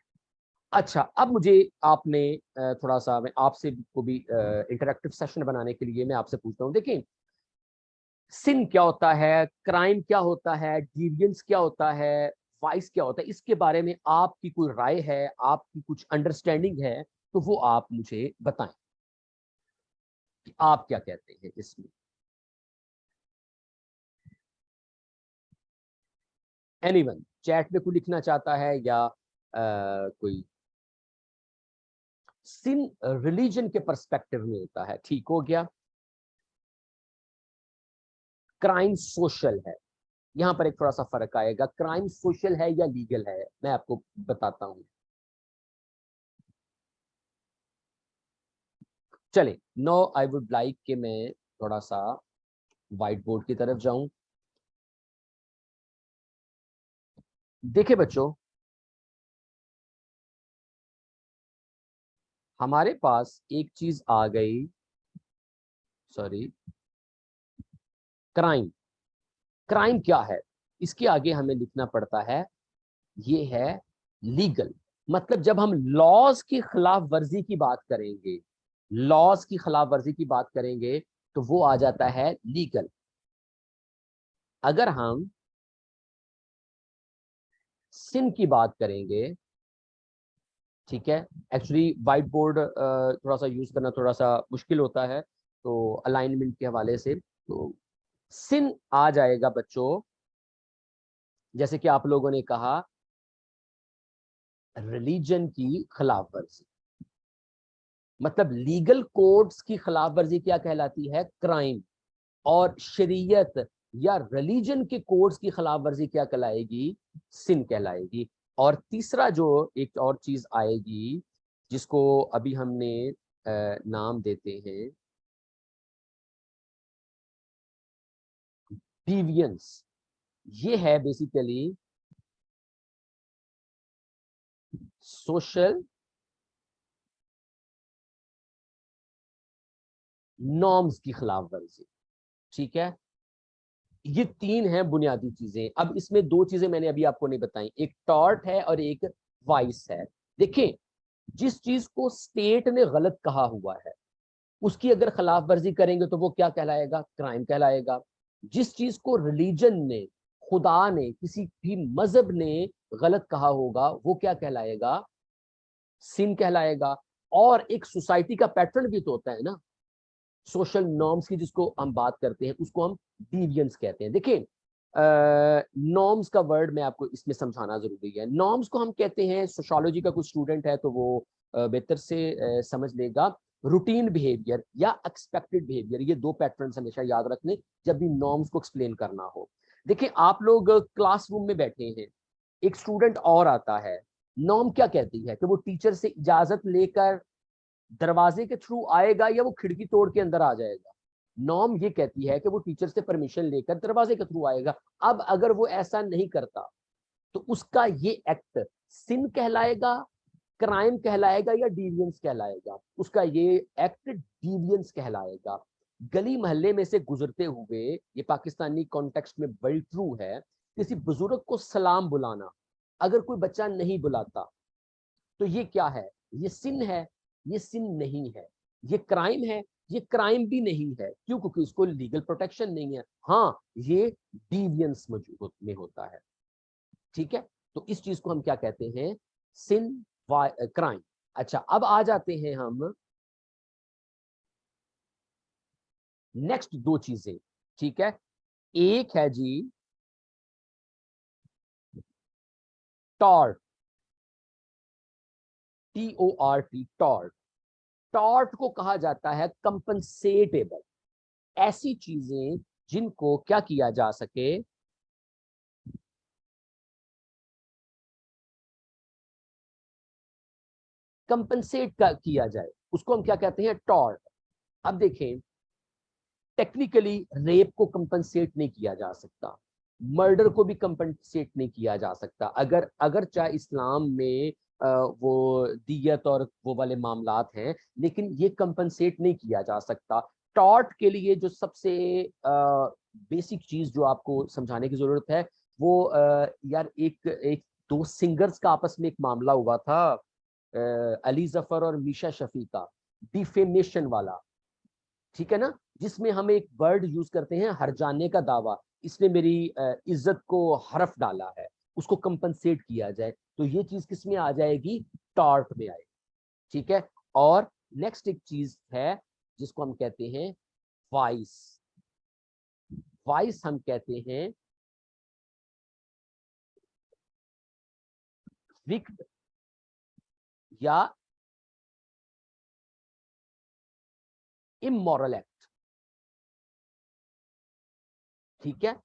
अच्छा, अब मुझे आपने थोड़ा सा, मैं आपसे को भी इंटरेक्टिव सेशन बनाने के लिए मैं आपसे पूछता हूं। देखिए सिन क्या होता है, क्राइम क्या होता है, डिवियंस क्या होता है, वाइस क्या होता है, इसके बारे में आपकी कोई राय है, आपकी कुछ अंडरस्टैंडिंग है, तो वो आप मुझे बताएं कि आप क्या कहते हैं इसमें। एनीवन चैट में कोई लिखना चाहता है या कोई? सिन रिलीजन के पर्सपेक्टिव में होता है, ठीक हो गया। क्राइम सोशल है, यहां पर एक थोड़ा सा फर्क आएगा, क्राइम सोशल है या लीगल है, मैं आपको बताता हूं। चले, नो आई वुड लाइक कि मैं थोड़ा सा व्हाइट बोर्ड की तरफ जाऊं। देखिए बच्चों, हमारे पास एक चीज आ गई, सॉरी, क्राइम। क्राइम क्या है? इसके आगे हमें लिखना पड़ता है, ये है लीगल। मतलब जब हम लॉज की खिलाफ वर्जी की बात करेंगे, लॉज की खिलाफ वर्जी की बात करेंगे, तो वो आ जाता है लीगल। अगर हम सिन की बात करेंगे, ठीक है। एक्चुअली व्हाइट बोर्ड थोड़ा सा यूज करना थोड़ा सा मुश्किल होता है, तो अलाइनमेंट के हवाले से तो सिन आ जाएगा बच्चों, जैसे कि आप लोगों ने कहा, रिलीजन की खिलाफ वर्जी। मतलब लीगल कोड्स की खिलाफ वर्जी क्या कहलाती है? क्राइम। और शरीयत या रिलीजन के कोड्स की खिलाफ वर्जी क्या कहलाएगी? सिन कहलाएगी। और तीसरा जो एक और चीज आएगी जिसको अभी हमने नाम देते हैं डिवियंस, ये है बेसिकली सोशल नॉर्म्स की खिलाफ वर्जी, ठीक है। ये 3 हैं बुनियादी चीजें। अब इसमें 2 चीजें मैंने अभी आपको नहीं बताई, एक टॉर्ट है और एक वाइस है। देखिए, जिस चीज को स्टेट ने गलत कहा हुआ है उसकी अगर खिलाफ वर्जी करेंगे तो वो क्या कहलाएगा? क्राइम कहलाएगा। जिस चीज को रिलीजन ने, खुदा ने, किसी भी मजहब ने गलत कहा होगा वो क्या कहलाएगा? सिन कहलाएगा। और एक सोसाइटी का पैटर्न भी तो होता है ना, सोशल नॉर्म्स की जिसको हम बात करते हैं उसको हम डिवियंस कहते हैं। देखिए नॉर्म्स का वर्ड मैं आपको इसमें समझाना जरूरी है। नॉर्म्स को हम कहते हैं, सोशियोलॉजी का कुछ स्टूडेंट है तो वो बेहतर से समझ लेगा, रूटीन बिहेवियर या एक्सपेक्टेड बिहेवियर, ये 2 पैटर्न्स हमेशा याद रखने जब भी नॉर्म्स को एक्सप्लेन करना हो। देखिए आप लोग क्लासरूम में बैठे हैं, एक स्टूडेंट और आता है, नॉर्म क्या कहती है कि वो टीचर से इजाजत लेकर दरवाजे के थ्रू आएगा या वो खिड़की तोड़ के अंदर आ जाएगा। नॉर्म ये कहती है कि वो टीचर से परमिशन लेकर दरवाजे के थ्रू आएगा। अब अगर वो ऐसा नहीं करता तो उसका ये एक्ट सिन कहलाएगा, क्राइम कहलाएगा या डिवियंस कहलाएगा? उसका ये एक्ट डिवियंस कहलाएगा। गली मोहल्ले में से गुजरते हुए, ये पाकिस्तानी कॉन्टेक्स्ट में बड़ी ट्रू है, किसी बुजुर्ग को सलाम बुलाना, अगर कोई बच्चा नहीं बुलाता तो ये क्या है? ये सिन है? ये सिन नहीं है। ये क्राइम है? ये क्राइम भी नहीं है। क्यों? क्योंकि उसको लीगल प्रोटेक्शन नहीं है। हाँ, ये डिवियंस में होता है। ठीक है, तो इस चीज को हम क्या कहते हैं? सिन, क्राइम। अच्छा, अब आ जाते हैं हम नेक्स्ट दो चीजें। ठीक है, एक है जी टॉर्ट, TORT, टॉर्ट। टॉर्ट को कहा जाता है कंपनसेटेबल, ऐसी चीजें जिनको क्या किया जा सके, कंपनसेट किया जाए, उसको हम क्या कहते हैं? टॉर्ट। अब देखें, टेक्निकली रेप को कंपनसेट नहीं किया जा सकता, मर्डर को भी कंपनसेट नहीं किया जा सकता, अगर चाहे इस्लाम में वो दियत और वो वाले मामलात हैं, लेकिन ये कंपनसेट नहीं किया जा सकता। टॉर्ट के लिए जो सबसे बेसिक चीज जो आपको समझाने की जरूरत है वो यार एक एक दो सिंगर्स का आपस में एक मामला हुआ था, अली जफर और मीशा शफी का, डिफेमेशन वाला। ठीक है ना, जिसमें हम एक वर्ड यूज करते हैं, हर जाने का दावा, इसने मेरी इज्जत को हरफ डाला है, उसको कंपनसेट किया जाए, तो ये चीज किस में आ जाएगी? टॉर्ट में आएगी। ठीक है, और नेक्स्ट एक चीज है जिसको हम कहते हैं वाइस। वाइस हम कहते हैं विक्ट या इमोरल एक्ट। ठीक है,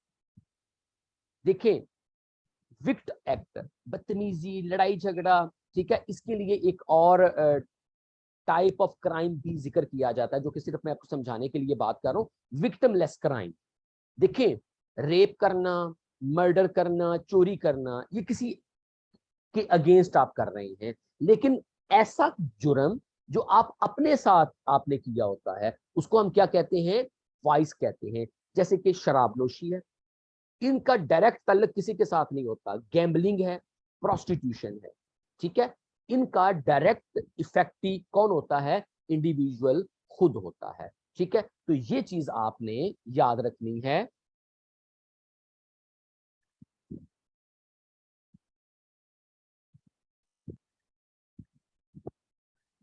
देखें, विक्ट एक्ट, बदतमीजी, लड़ाई झगड़ा, ठीक है, इसके लिए एक और टाइप ऑफ क्राइम भी जिक्र किया जाता है, जो कि सिर्फ मैं आपको समझाने के लिए बात कर रहा हूं, विक्टिमलेस क्राइम। देखिए, रेप करना, मर्डर करना, चोरी करना, ये किसी के अगेंस्ट आप कर रहे हैं, लेकिन ऐसा जुर्म जो आप अपने साथ आपने किया होता है, उसको हम क्या कहते हैं? वाइस कहते हैं। जैसे कि शराबनोशी है, इनका डायरेक्ट ताल्लुक किसी के साथ नहीं होता, गैम्बलिंग है, प्रोस्टिट्यूशन है। ठीक है, इनका डायरेक्ट इफेक्टी कौन होता है? इंडिविजुअल खुद होता है। ठीक है, तो ये चीज आपने याद रखनी है।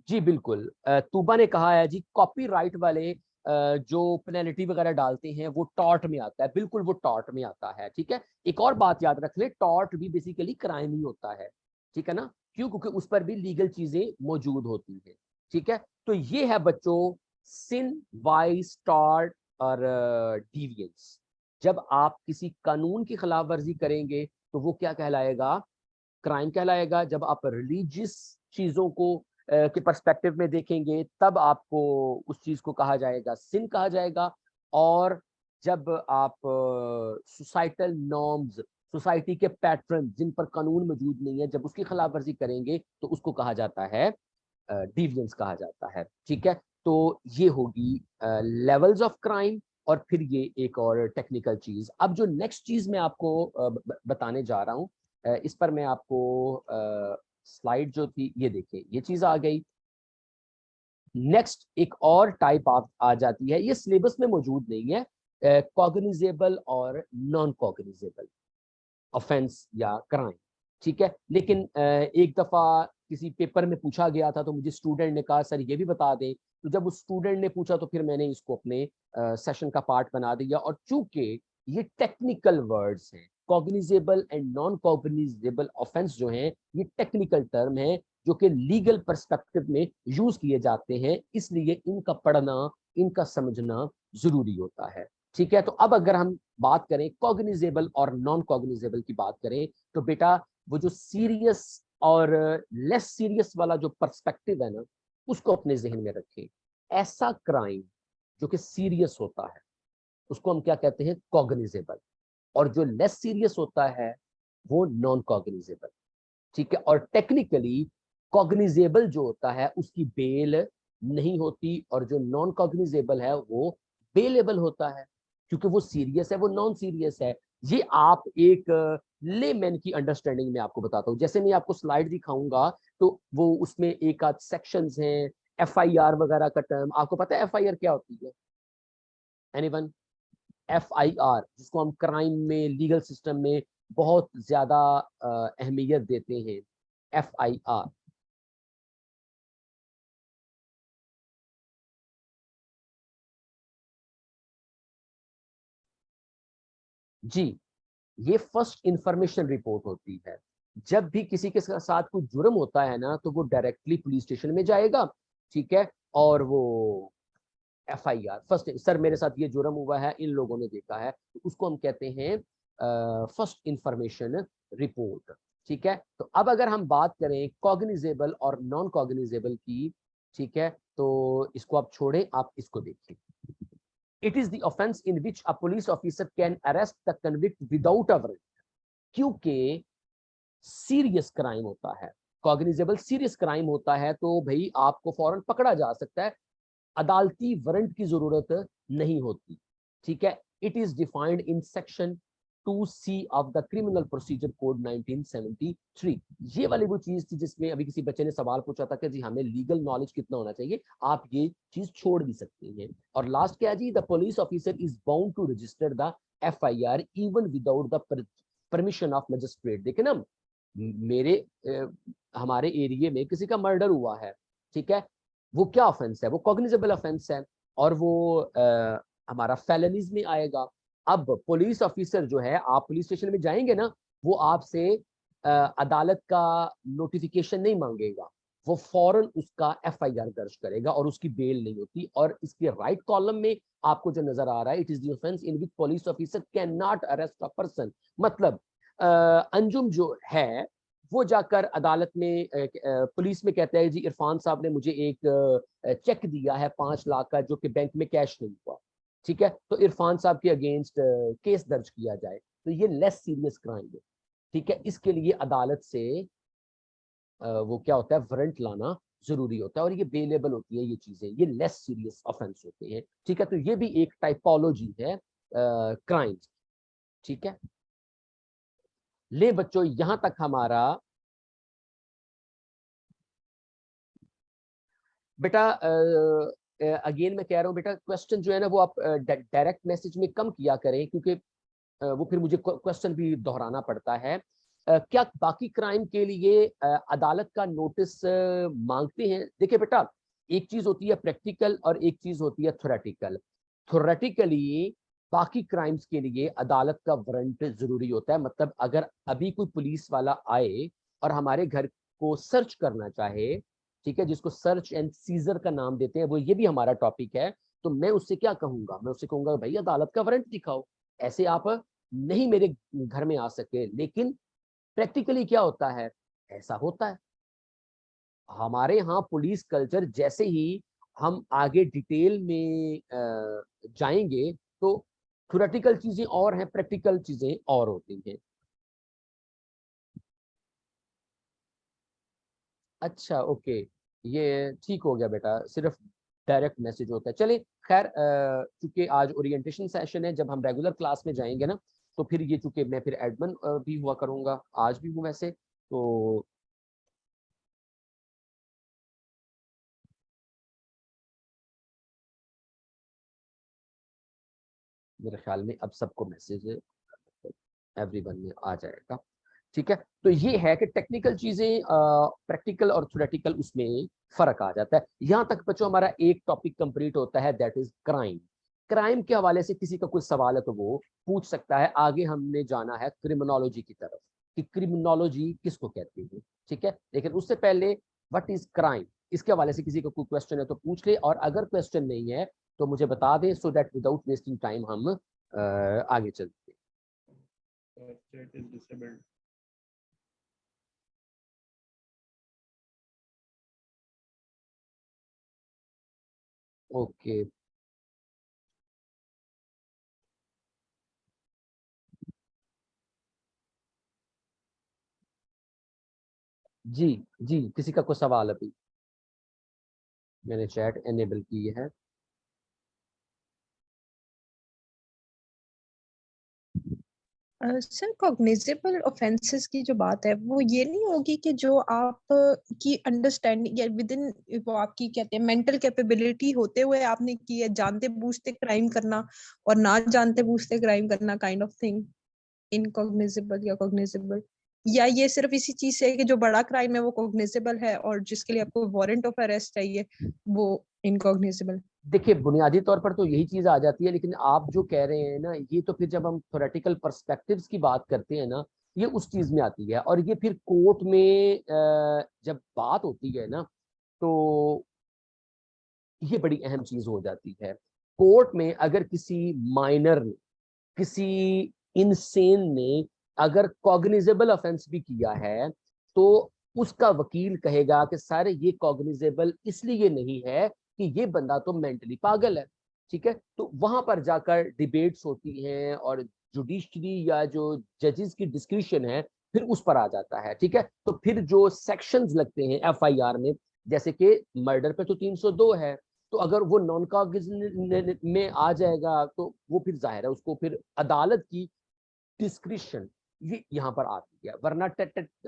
जी बिल्कुल, तूबा ने कहा है जी, कॉपीराइट वाले जो पेनल्टी वगैरह डालते हैं वो टॉर्ट में आता है। बिल्कुल, वो टॉर्ट में आता है। ठीक है, एक और बात याद रख ले, टॉर्ट भी बेसिकली क्राइम ही होता है। ठीक है ना, क्यों? क्योंकि उस पर भी लीगल चीजें मौजूद होती है। ठीक है, तो ये है बच्चों सिन, वाइस, टॉर्ट और डिवियंस। जब आप किसी कानून की खिलाफ वर्जी करेंगे तो वो क्या कहलाएगा? क्राइम कहलाएगा। जब आप रिलीजियस चीजों को के पर्सपेक्टिव में देखेंगे तब आपको उस चीज को कहा जाएगा, सिन कहा जाएगा। और जब आप सोसाइटल नॉर्म्स, सोसाइटी के पैटर्न जिन पर कानून मौजूद नहीं है, जब उसकी खिलाफ वर्जी करेंगे तो उसको कहा जाता है, डिवियंस कहा जाता है। ठीक है, तो ये होगी लेवल्स ऑफ क्राइम। और फिर ये एक और टेक्निकल चीज, अब जो नेक्स्ट चीज मैं आपको बताने जा रहा हूँ, इस पर मैं आपको स्लाइड जो थी ये देखिए, ये चीज आ गई। नेक्स्ट एक और टाइप आ जाती है, ये सिलेबस में मौजूद नहीं है, कॉग्निजेबल और नॉन कॉग्निजेबल ऑफेंस या क्राइम। ठीक है, लेकिन एक दफा किसी पेपर में पूछा गया था तो मुझे स्टूडेंट ने कहा सर ये भी बता दें, तो जब उस स्टूडेंट ने पूछा तो फिर मैंने इसको अपने सेशन का पार्ट बना दिया। और चूंकि ये टेक्निकल वर्ड्स हैं, cognizable and non cognizable offence जो हैं, ये टेक्निकल टर्म है जो कि लीगल पर्सपेक्टिव में यूज किए जाते हैं, इसलिए इनका पढ़ना, इनका समझना जरूरी होता है। ठीक है, तो अब अगर हम बात करें कॉग्निजेबल और नॉन कॉग्निजेबल की बात करें, तो बेटा वो जो सीरियस और लेस सीरियस वाला जो पर्सपेक्टिव है ना, उसको अपने जहन में रखें। ऐसा क्राइम जो कि सीरियस होता है उसको हम क्या कहते हैं, कॉग्निजेबल, और जो लेस सीरियस होता है वो नॉन कॉग्निजेबल। ठीक है, और टेक्निकली कॉग्निजेबल जो होता है उसकी बेल नहीं होती, और जो नॉन कॉग्निजेबल है वो बेलेबल होता है, क्योंकि वो सीरियस है, वो नॉन सीरियस है। ये आप एक लेमैन की अंडरस्टैंडिंग में आपको बताता हूं। जैसे मैं आपको स्लाइड दिखाऊंगा तो वो उसमें एक आध सेक्शंस हैं, एफआईआर वगैरह का टर्म आपको पता है एफआईआर क्या होती है? एनीवन? एफआईआर जिसको हम क्राइम में, लीगल सिस्टम में बहुत ज्यादा अहमियत देते हैं, एफआईआर। जी, ये फर्स्ट इंफॉर्मेशन रिपोर्ट होती है। जब भी किसी के साथ कोई जुर्म होता है ना, तो वो डायरेक्टली पुलिस स्टेशन में जाएगा, ठीक है, और वो एफआईआर फर्स्ट, सर मेरे साथ ये जुर्म हुआ है, इन लोगों ने देखा है, तो उसको हम कहते हैं फर्स्ट इंफॉर्मेशन रिपोर्ट। ठीक है, तो अब अगर हम बात करें कॉग्निजेबल और नॉन कॉग्निजेबल की, ठीक है, तो इसको आप छोड़ें, आप इसको देखिए। It is the offence in which a police officer can arrest the convict without a warrant, क्योंकि सीरियस क्राइम होता है, कॉग्निजेबल सीरियस क्राइम होता है, तो भाई आपको फौरन पकड़ा जा सकता है, अदालती वारंट की जरूरत नहीं होती। ठीक है, it is defined in section 2C of the criminal procedure code 1973। ये वाली वो चीज थी जिसमें अभी किसी बच्चे ने सवाल पूछा था कि जी हमें लीगल नॉलेज कितना होना चाहिए, आप ये चीज छोड़ भी सकते हैं। और लास्ट क्या है जी, the police officer is bound to register the FIR even without the permission of magistrate. देखे ना, मेरे हमारे एरिया में किसी का मर्डर हुआ है, ठीक है, वो क्या ऑफेंस है, वो कॉग्निजेबल ऑफेंस है, और वो हमारा फेलनीज में आएगा। अब पुलिस ऑफिसर जो है, आप पुलिस स्टेशन में जाएंगे ना, वो आपसे अदालत का नोटिफिकेशन नहीं मांगेगा, वो फौरन उसका एफआईआर दर्ज करेगा और उसकी बेल नहीं होती। और इसके राइट कॉलम में आपको जो नजर आ रहा है, it is the offence in which police officer can not arrest a person, मतलब अंजुम जो है वो जाकर अदालत में पुलिस में कहता है जी इरफान साहब ने मुझे एक चेक दिया है 5 लाख का जो कि बैंक में कैश नहीं हुआ, ठीक है, तो इरफान साहब के अगेंस्ट केस दर्ज किया जाए, तो ये लेस सीरियस क्राइम है। ठीक है, इसके लिए अदालत से वो क्या होता है, वारंट लाना जरूरी होता है, और ये बेलेबल होती है, ये चीजें, ये लेस सीरियस ऑफेंस होते हैं। ठीक है, तो ये भी एक टाइपोलॉजी है क्राइम। ठीक है, ले बच्चों यहां तक हमारा बेटा अगेन मैं कह रहा हूं बेटा, क्वेश्चन जो है ना वो आप डायरेक्ट मैसेज में कम किया करें, क्योंकि वो फिर मुझे क्वेश्चन भी दोहराना पड़ता है। क्या बाकी क्राइम के लिए अदालत का नोटिस मांगते हैं? देखिए बेटा, एक चीज होती है प्रैक्टिकल और एक चीज होती है थ्योरेटिकल। थ्योरेटिकली बाकी क्राइम्स के लिए अदालत का वारंट जरूरी होता है, मतलब अगर अभी कोई पुलिस वाला आए और हमारे घर को सर्च करना चाहे, ठीक है, जिसको सर्च एंड सीजर का नाम देते हैं, वो ये भी हमारा टॉपिक है, तो मैं उससे क्या कहूंगा, मैं उससे कहूंगा भाई अदालत का वारंट दिखाओ, ऐसे आप नहीं मेरे घर में आ सके। लेकिन प्रैक्टिकली क्या होता है, ऐसा होता है हमारे यहाँ पुलिस कल्चर, जैसे ही हम आगे डिटेल में जाएंगे तो थ्योरेटिकल चीजें और हैं, प्रैक्टिकल चीजें और होती हैं। अच्छा ओके, ये ठीक हो गया बेटा, सिर्फ डायरेक्ट मैसेज होता है। चलिए खैर, चूंकि आज ओरिएंटेशन सेशन है, जब हम रेगुलर क्लास में जाएंगे ना, तो फिर ये चूंकि मैं फिर एडमिन भी हुआ करूंगा, आज भी हूँ वैसे, तो मेरे ख्याल में अब सबको मैसेज एवरीवन में आ जाएगा। ठीक है, तो ये है कि टेक्निकल चीजें, प्रैक्टिकल और थ्योरेटिकल, उसमें फर्क आ जाता है। यहां तक बच्चों हमारा एक टॉपिक कंप्लीट होता है, दैट इज क्राइम। क्राइम के हवाले से किसी का कोई सवाल है तो वो पूछ सकता है। आगे हमने जाना है क्रिमिनोलॉजी की तरफ, कि क्रिमिनोलॉजी किसको कहते हैं। ठीक है, लेकिन उससे पहले व्हाट इज क्राइम, इसके हवाले से किसी का कोई क्वेश्चन है तो पूछ ले, और अगर क्वेश्चन नहीं है तो मुझे बता दे, so that without wasting time हम आगे चलते हैं। Chat is disabled. ओके जी जी, किसी का कोई सवाल? अभी मैंने चैट एनेबल की है। सर कॉग्निजेबल ऑफेंसेस की जो बात है वो ये नहीं होगी कि जो आप की अंडरस्टैंडिंग या विद इन वो आपकी कहते हैं मेंटल कैपेबिलिटी होते हुए आपने की है, जानते बूझते क्राइम करना और ना जानते बूझते क्राइम करना काइंड ऑफ थिंग, इनकॉग्निजेबल या कॉग्निजेबल, या ये सिर्फ इसी चीज से है कि जो बड़ा क्राइम है वो कॉग्निजेबल है और जिसके लिए आपको वारंट ऑफ अरेस्ट चाहिए वो इनकॉग्निजेबल? देखिए, बुनियादी तौर पर तो यही चीज आ जाती है, लेकिन आप जो कह रहे हैं ना, ये तो फिर जब हम थ्योरेटिकल पर्सपेक्टिव्स की बात करते हैं ना, ये उस चीज में आती है। और ये फिर कोर्ट में जब बात होती है ना, तो ये बड़ी अहम चीज हो जाती है। कोर्ट में अगर किसी माइनर ने, किसी इंसेन ने अगर कॉग्निजेबल ऑफेंस भी किया है, तो उसका वकील कहेगा कि सर ये कॉग्निजेबल इसलिए नहीं है कि ये बंदा तो मेंटली पागल है। ठीक है, तो वहां पर जाकर डिबेट्स होती हैं और जुडिशरी या जो जजेस की डिस्क्रिप्शन है फिर उस पर आ जाता है। ठीक है, तो फिर जो सेक्शंस लगते हैं एफआईआर में, जैसे कि मर्डर पे तो 302 है, तो अगर वो नॉन कॉग्निजेंट में आ जाएगा तो वो फिर जाहिर है उसको फिर अदालत की डिस्क्रिप्शन ये यहाँ पर आती है। वरना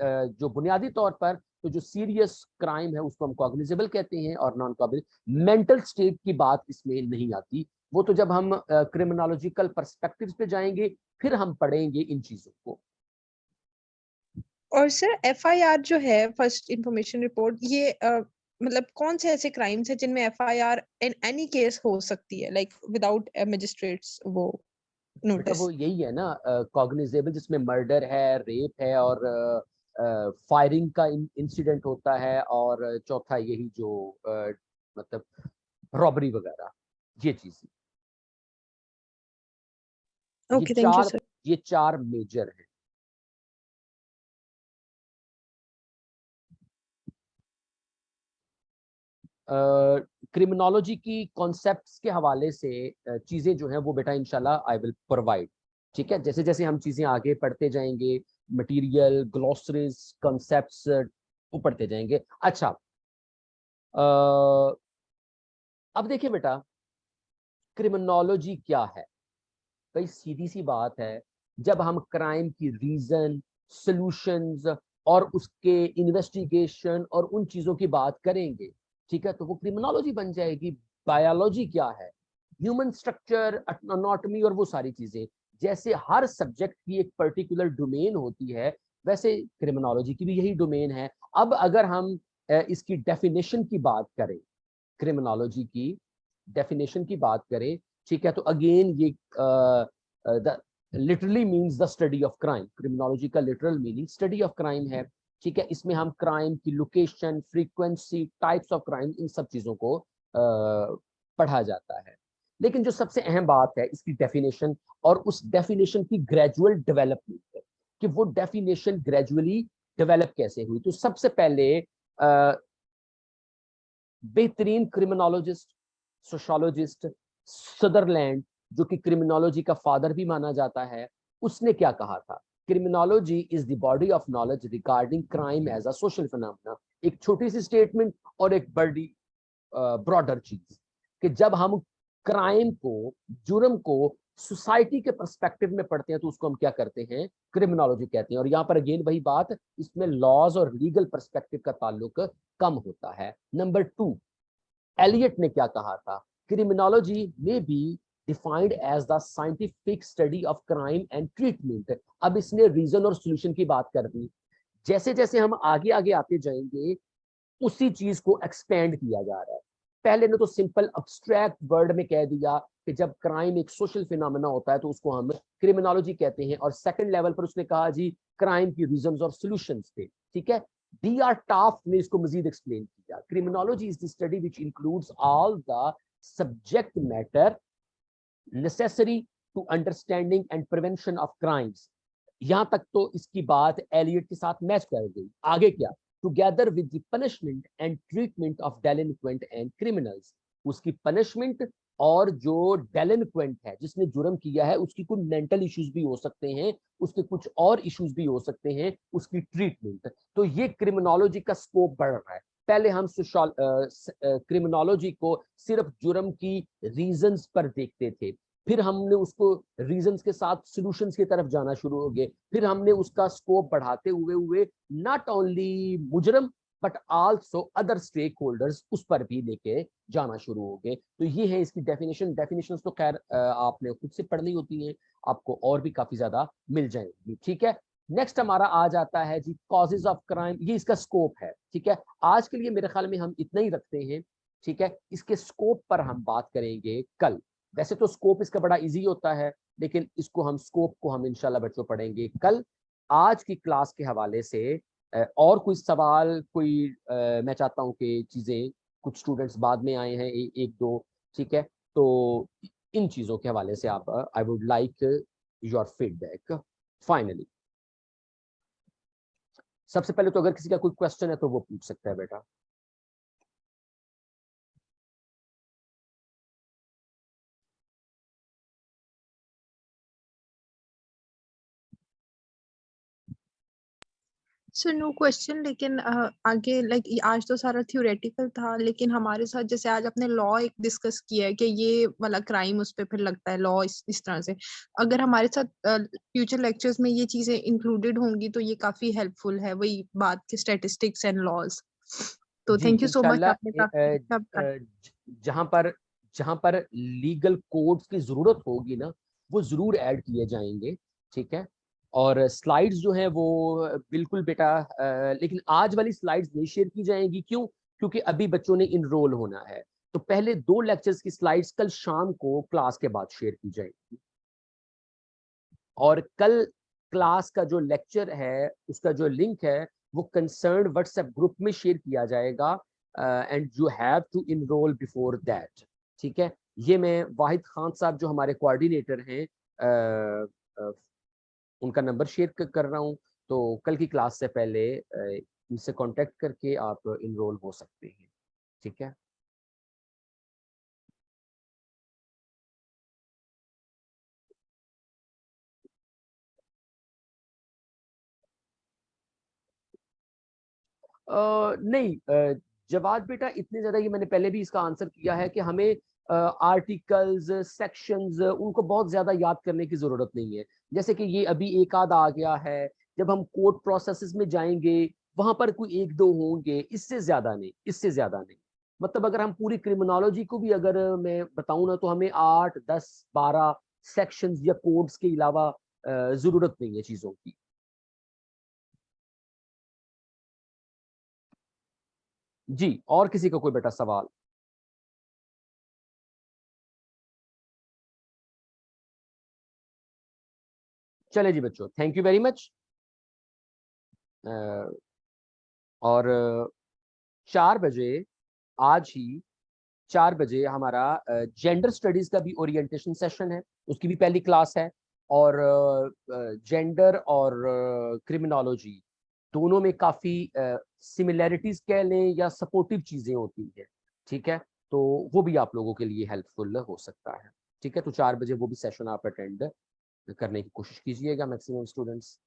जो बुनियादी तौर पर तो जो सीरियस क्राइम है उसको हम कॉग्निजेबल कहते हैं, और नॉन कॉग्निजेबल मेंटल स्टेट की बात इसमें नहीं आती। वो तो जब हम क्रिमिनोलॉजिकल पर्सपेक्टिव पे जाएंगे फिर हम पढ़ेंगे इन चीजों को। और सर एफआईआर जो है फर्स्ट इंफॉर्मेशन रिपोर्ट, ये मतलब कौन से ऐसे क्राइम्स है जिनमें एफआईआर इन एनी केस हो सकती है, लाइक विदाउट मजिस्ट्रेट्स वो बेटा नोटिस? वो यही है ना, कॉग्निजेबल, जिसमें मर्डर है, रेप है, और फायरिंग का इंसिडेंट होता है, और चौथा यही जो मतलब रॉबरी वगैरह, ये चीज, ये ओके, थैंक यू चार, सर। ये चार मेजर हैं। क्रिमिनोलॉजी की कॉन्सेप्ट्स के हवाले से चीजें जो हैं वो बेटा इंशाल्लाह आई विल प्रोवाइड। ठीक है, जैसे जैसे हम चीजें आगे पढ़ते जाएंगे, मटेरियल, ग्लोसरीज, कॉन्सेप्ट्स वो पढ़ते जाएंगे। अच्छा, अब देखिए बेटा, क्रिमिनोलॉजी क्या है? भाई सीधी सी बात है, जब हम क्राइम की रीजन, सॉल्यूशंस और उसके इन्वेस्टिगेशन और उन चीजों की बात करेंगे, ठीक है, तो वो क्रिमिनोलॉजी बन जाएगी। बायोलॉजी क्या है? ह्यूमन स्ट्रक्चर, एनाटॉमी और वो सारी चीजें। जैसे हर सब्जेक्ट की एक पर्टिकुलर डोमेन होती है, वैसे क्रिमिनोलॉजी की भी यही डोमेन है। अब अगर हम इसकी डेफिनेशन की बात करें, क्रिमिनोलॉजी की डेफिनेशन की बात करें, ठीक है, तो अगेन ये literally means the study of crime. Criminology का literal meaning study of crime है। ठीक है, इसमें हम क्राइम की location, frequency, types of crime, इन सब चीजों को पढ़ा जाता है। लेकिन जो सबसे अहम बात है इसकी डेफिनेशन, और उस डेफिनेशन की ग्रेजुअल डेवलपमेंट है, कि वो डेफिनेशन ग्रेजुअली डेवलप कैसे हुई। तो सबसे पहले बेहतरीन क्रिमिनोलॉजिस्ट, सोशोलॉजिस्ट सदरलैंड, जो कि क्रिमिनोलॉजी का फादर भी माना जाता है, उसने क्या कहा था? Criminology is the body of knowledge regarding crime as a social phenomena. एक छोटी सी स्टेटमेंट और एक बड़ी ब्रॉडर चीज, कि जब हम क्राइम को, जुर्म को सोसाइटी के पर्सपेक्टिव में पढ़ते हैं तो उसको हम क्या करते हैं? क्रिमिनोलॉजी कहते हैं। और यहाँ पर अगेन वही बात, इसमें लॉज और लीगल पर्सपेक्टिव का ताल्लुक कम होता है। नंबर 2, एलियट ने क्या कहा था? Criminology may be defined as the scientific study of crime and treatment. अब इसने रीजन और सॉल्यूशन की बात कर दी। जैसे जैसे हम आगे आगे आते जाएंगे उसी चीज को एक्सपेंड किया जा रहा है। पहले ने तो सिंपल अब्स्ट्रैक्ट वर्ड में कह दिया कि जब क्राइम एक सोशल फिनोमेना होता है तो उसको हम क्रिमिनोलॉजी कहते हैं, और सेकंड लेवल पर उसने कहा जी क्राइम की रीजंस और सॉल्यूशंस थे। ठीक है, डी आर टाफ ने इसको मजीद एक्सप्लेन किया। Criminology is the study which includes all the subject matter necessary to understanding and prevention of crimes. यहां तक तो इसकी बात एलियट के साथ मैच कर गई। आगे क्या? Together with the punishment and treatment of delinquent and criminals. उसकी पनिशमेंट, और जो डेलिंक्वेंट है जिसने जुर्म किया है उसकी कुछ मेंटल इश्यूज भी हो सकते हैं, उसके कुछ और इश्यूज भी हो सकते हैं, उसकी ट्रीटमेंट। तो ये क्रिमिनोलॉजी का स्कोप बढ़ रहा है। पहले हम क्रिमिनोलॉजी को सिर्फ जुर्म की रीजंस पर देखते थे, फिर हमने उसको रीजंस के साथ सॉल्यूशंस की तरफ जाना शुरू हो गए, फिर हमने उसका स्कोप बढ़ाते हुए हुए नॉट ओनली मुजरम but also other stakeholders उस पर भी लेके जाना शुरू हो गए। तो ये है इसकी डेफिनेशन। डेफिनेशंस तो खैर आपने खुद से पढ़नी होती हैं, आपको और भी काफी ज्यादा मिल जाएंगी। ठीक है, नेक्स्ट हमारा आ जाता है जी कॉजेज ऑफ क्राइम। ये इसका स्कोप है। ठीक है, आज के लिए मेरे ख्याल में हम इतना ही रखते हैं। ठीक है, इसके स्कोप पर हम बात करेंगे कल। वैसे तो स्कोप इसका बड़ा इजी होता है, लेकिन इसको हम स्कोप को हम इंशाल्लाह बच्चों पढ़ेंगे कल। आज की क्लास के हवाले से और कोई सवाल, कोई मैं चाहता हूं कि चीजें, कुछ स्टूडेंट्स बाद में आए हैं एक दो। ठीक है, तो इन चीजों के हवाले से आप I would like your feedback finally. सबसे पहले तो अगर किसी का कोई क्वेश्चन है तो वो पूछ सकता है बेटा। सर नो क्वेश्चन, लेकिन आगे लाइक आज तो सारा थ्योरेटिकल था, लेकिन हमारे साथ जैसे आज आपने लॉ एक डिस्कस किया है कि ये वाला क्राइम उस पे फिर लगता है लॉ इस तरह से, अगर हमारे साथ फ्यूचर लेक्चर्स में ये चीजें इंक्लूडेड होंगी तो ये काफी हेल्पफुल है, वही बात के स्टैटिस्टिक्स एंड लॉज। तो जी थैंक यू सो मच, आपने इंशाल्लाह काफी अच्छा बता-। जहां पर जहां पर लीगल कोड्स की जरूरत होगी ना, वो जरूर ऐड किए जाएंगे। ठीक है, और स्लाइड्स जो हैं वो बिल्कुल बेटा, लेकिन आज वाली स्लाइड्स नहीं शेयर की जाएंगी। क्यों? क्योंकि अभी बच्चों ने इनरोल होना है। तो पहले 2 लेक्चर्स की स्लाइड्स कल शाम को क्लास के बाद शेयर की जाएगी, और कल क्लास का जो लेक्चर है उसका जो लिंक है वो कंसर्न व्हाट्सएप ग्रुप में शेयर किया जाएगा, and you have to enrol before that. ठीक है, ये मैं वाहिद खान साहब जो हमारे कोऑर्डिनेटर हैं, उनका नंबर शेयर कर रहा हूँ। तो कल की क्लास से पहले इनसे कांटेक्ट करके आप इनरोल हो सकते हैं। ठीक है, नहीं जवाब बेटा इतने ज्यादा, ये मैंने पहले भी इसका आंसर किया है कि हमें आर्टिकल्स, सेक्शंस, उनको बहुत ज्यादा याद करने की जरूरत नहीं है। जैसे कि ये अभी एक आध आ गया है, जब हम कोर्ट प्रोसेसेस में जाएंगे वहां पर कोई एक दो होंगे, इससे ज्यादा नहीं, इससे ज्यादा नहीं। मतलब अगर हम पूरी क्रिमिनोलॉजी को भी अगर मैं बताऊं ना, तो हमें 8, 10, 12 सेक्शंस या कोड्स के अलावा जरूरत नहीं है चीजों की। जी, और किसी का कोई बेटा सवाल? चले जी बच्चों, थैंक यू वेरी मच। और 4 बजे, आज ही 4 बजे हमारा जेंडर स्टडीज का भी ओरिएंटेशन सेशन है, उसकी भी पहली क्लास है। और जेंडर और क्रिमिनोलॉजी दोनों में काफी सिमिलैरिटीज कह लें या सपोर्टिव चीजें होती है। ठीक है, तो वो भी आप लोगों के लिए हेल्पफुल हो सकता है। ठीक है, तो 4 बजे वो भी सेशन आप अटेंड करने की कोशिश कीजिएगा मैक्सिमम स्टूडेंट्स।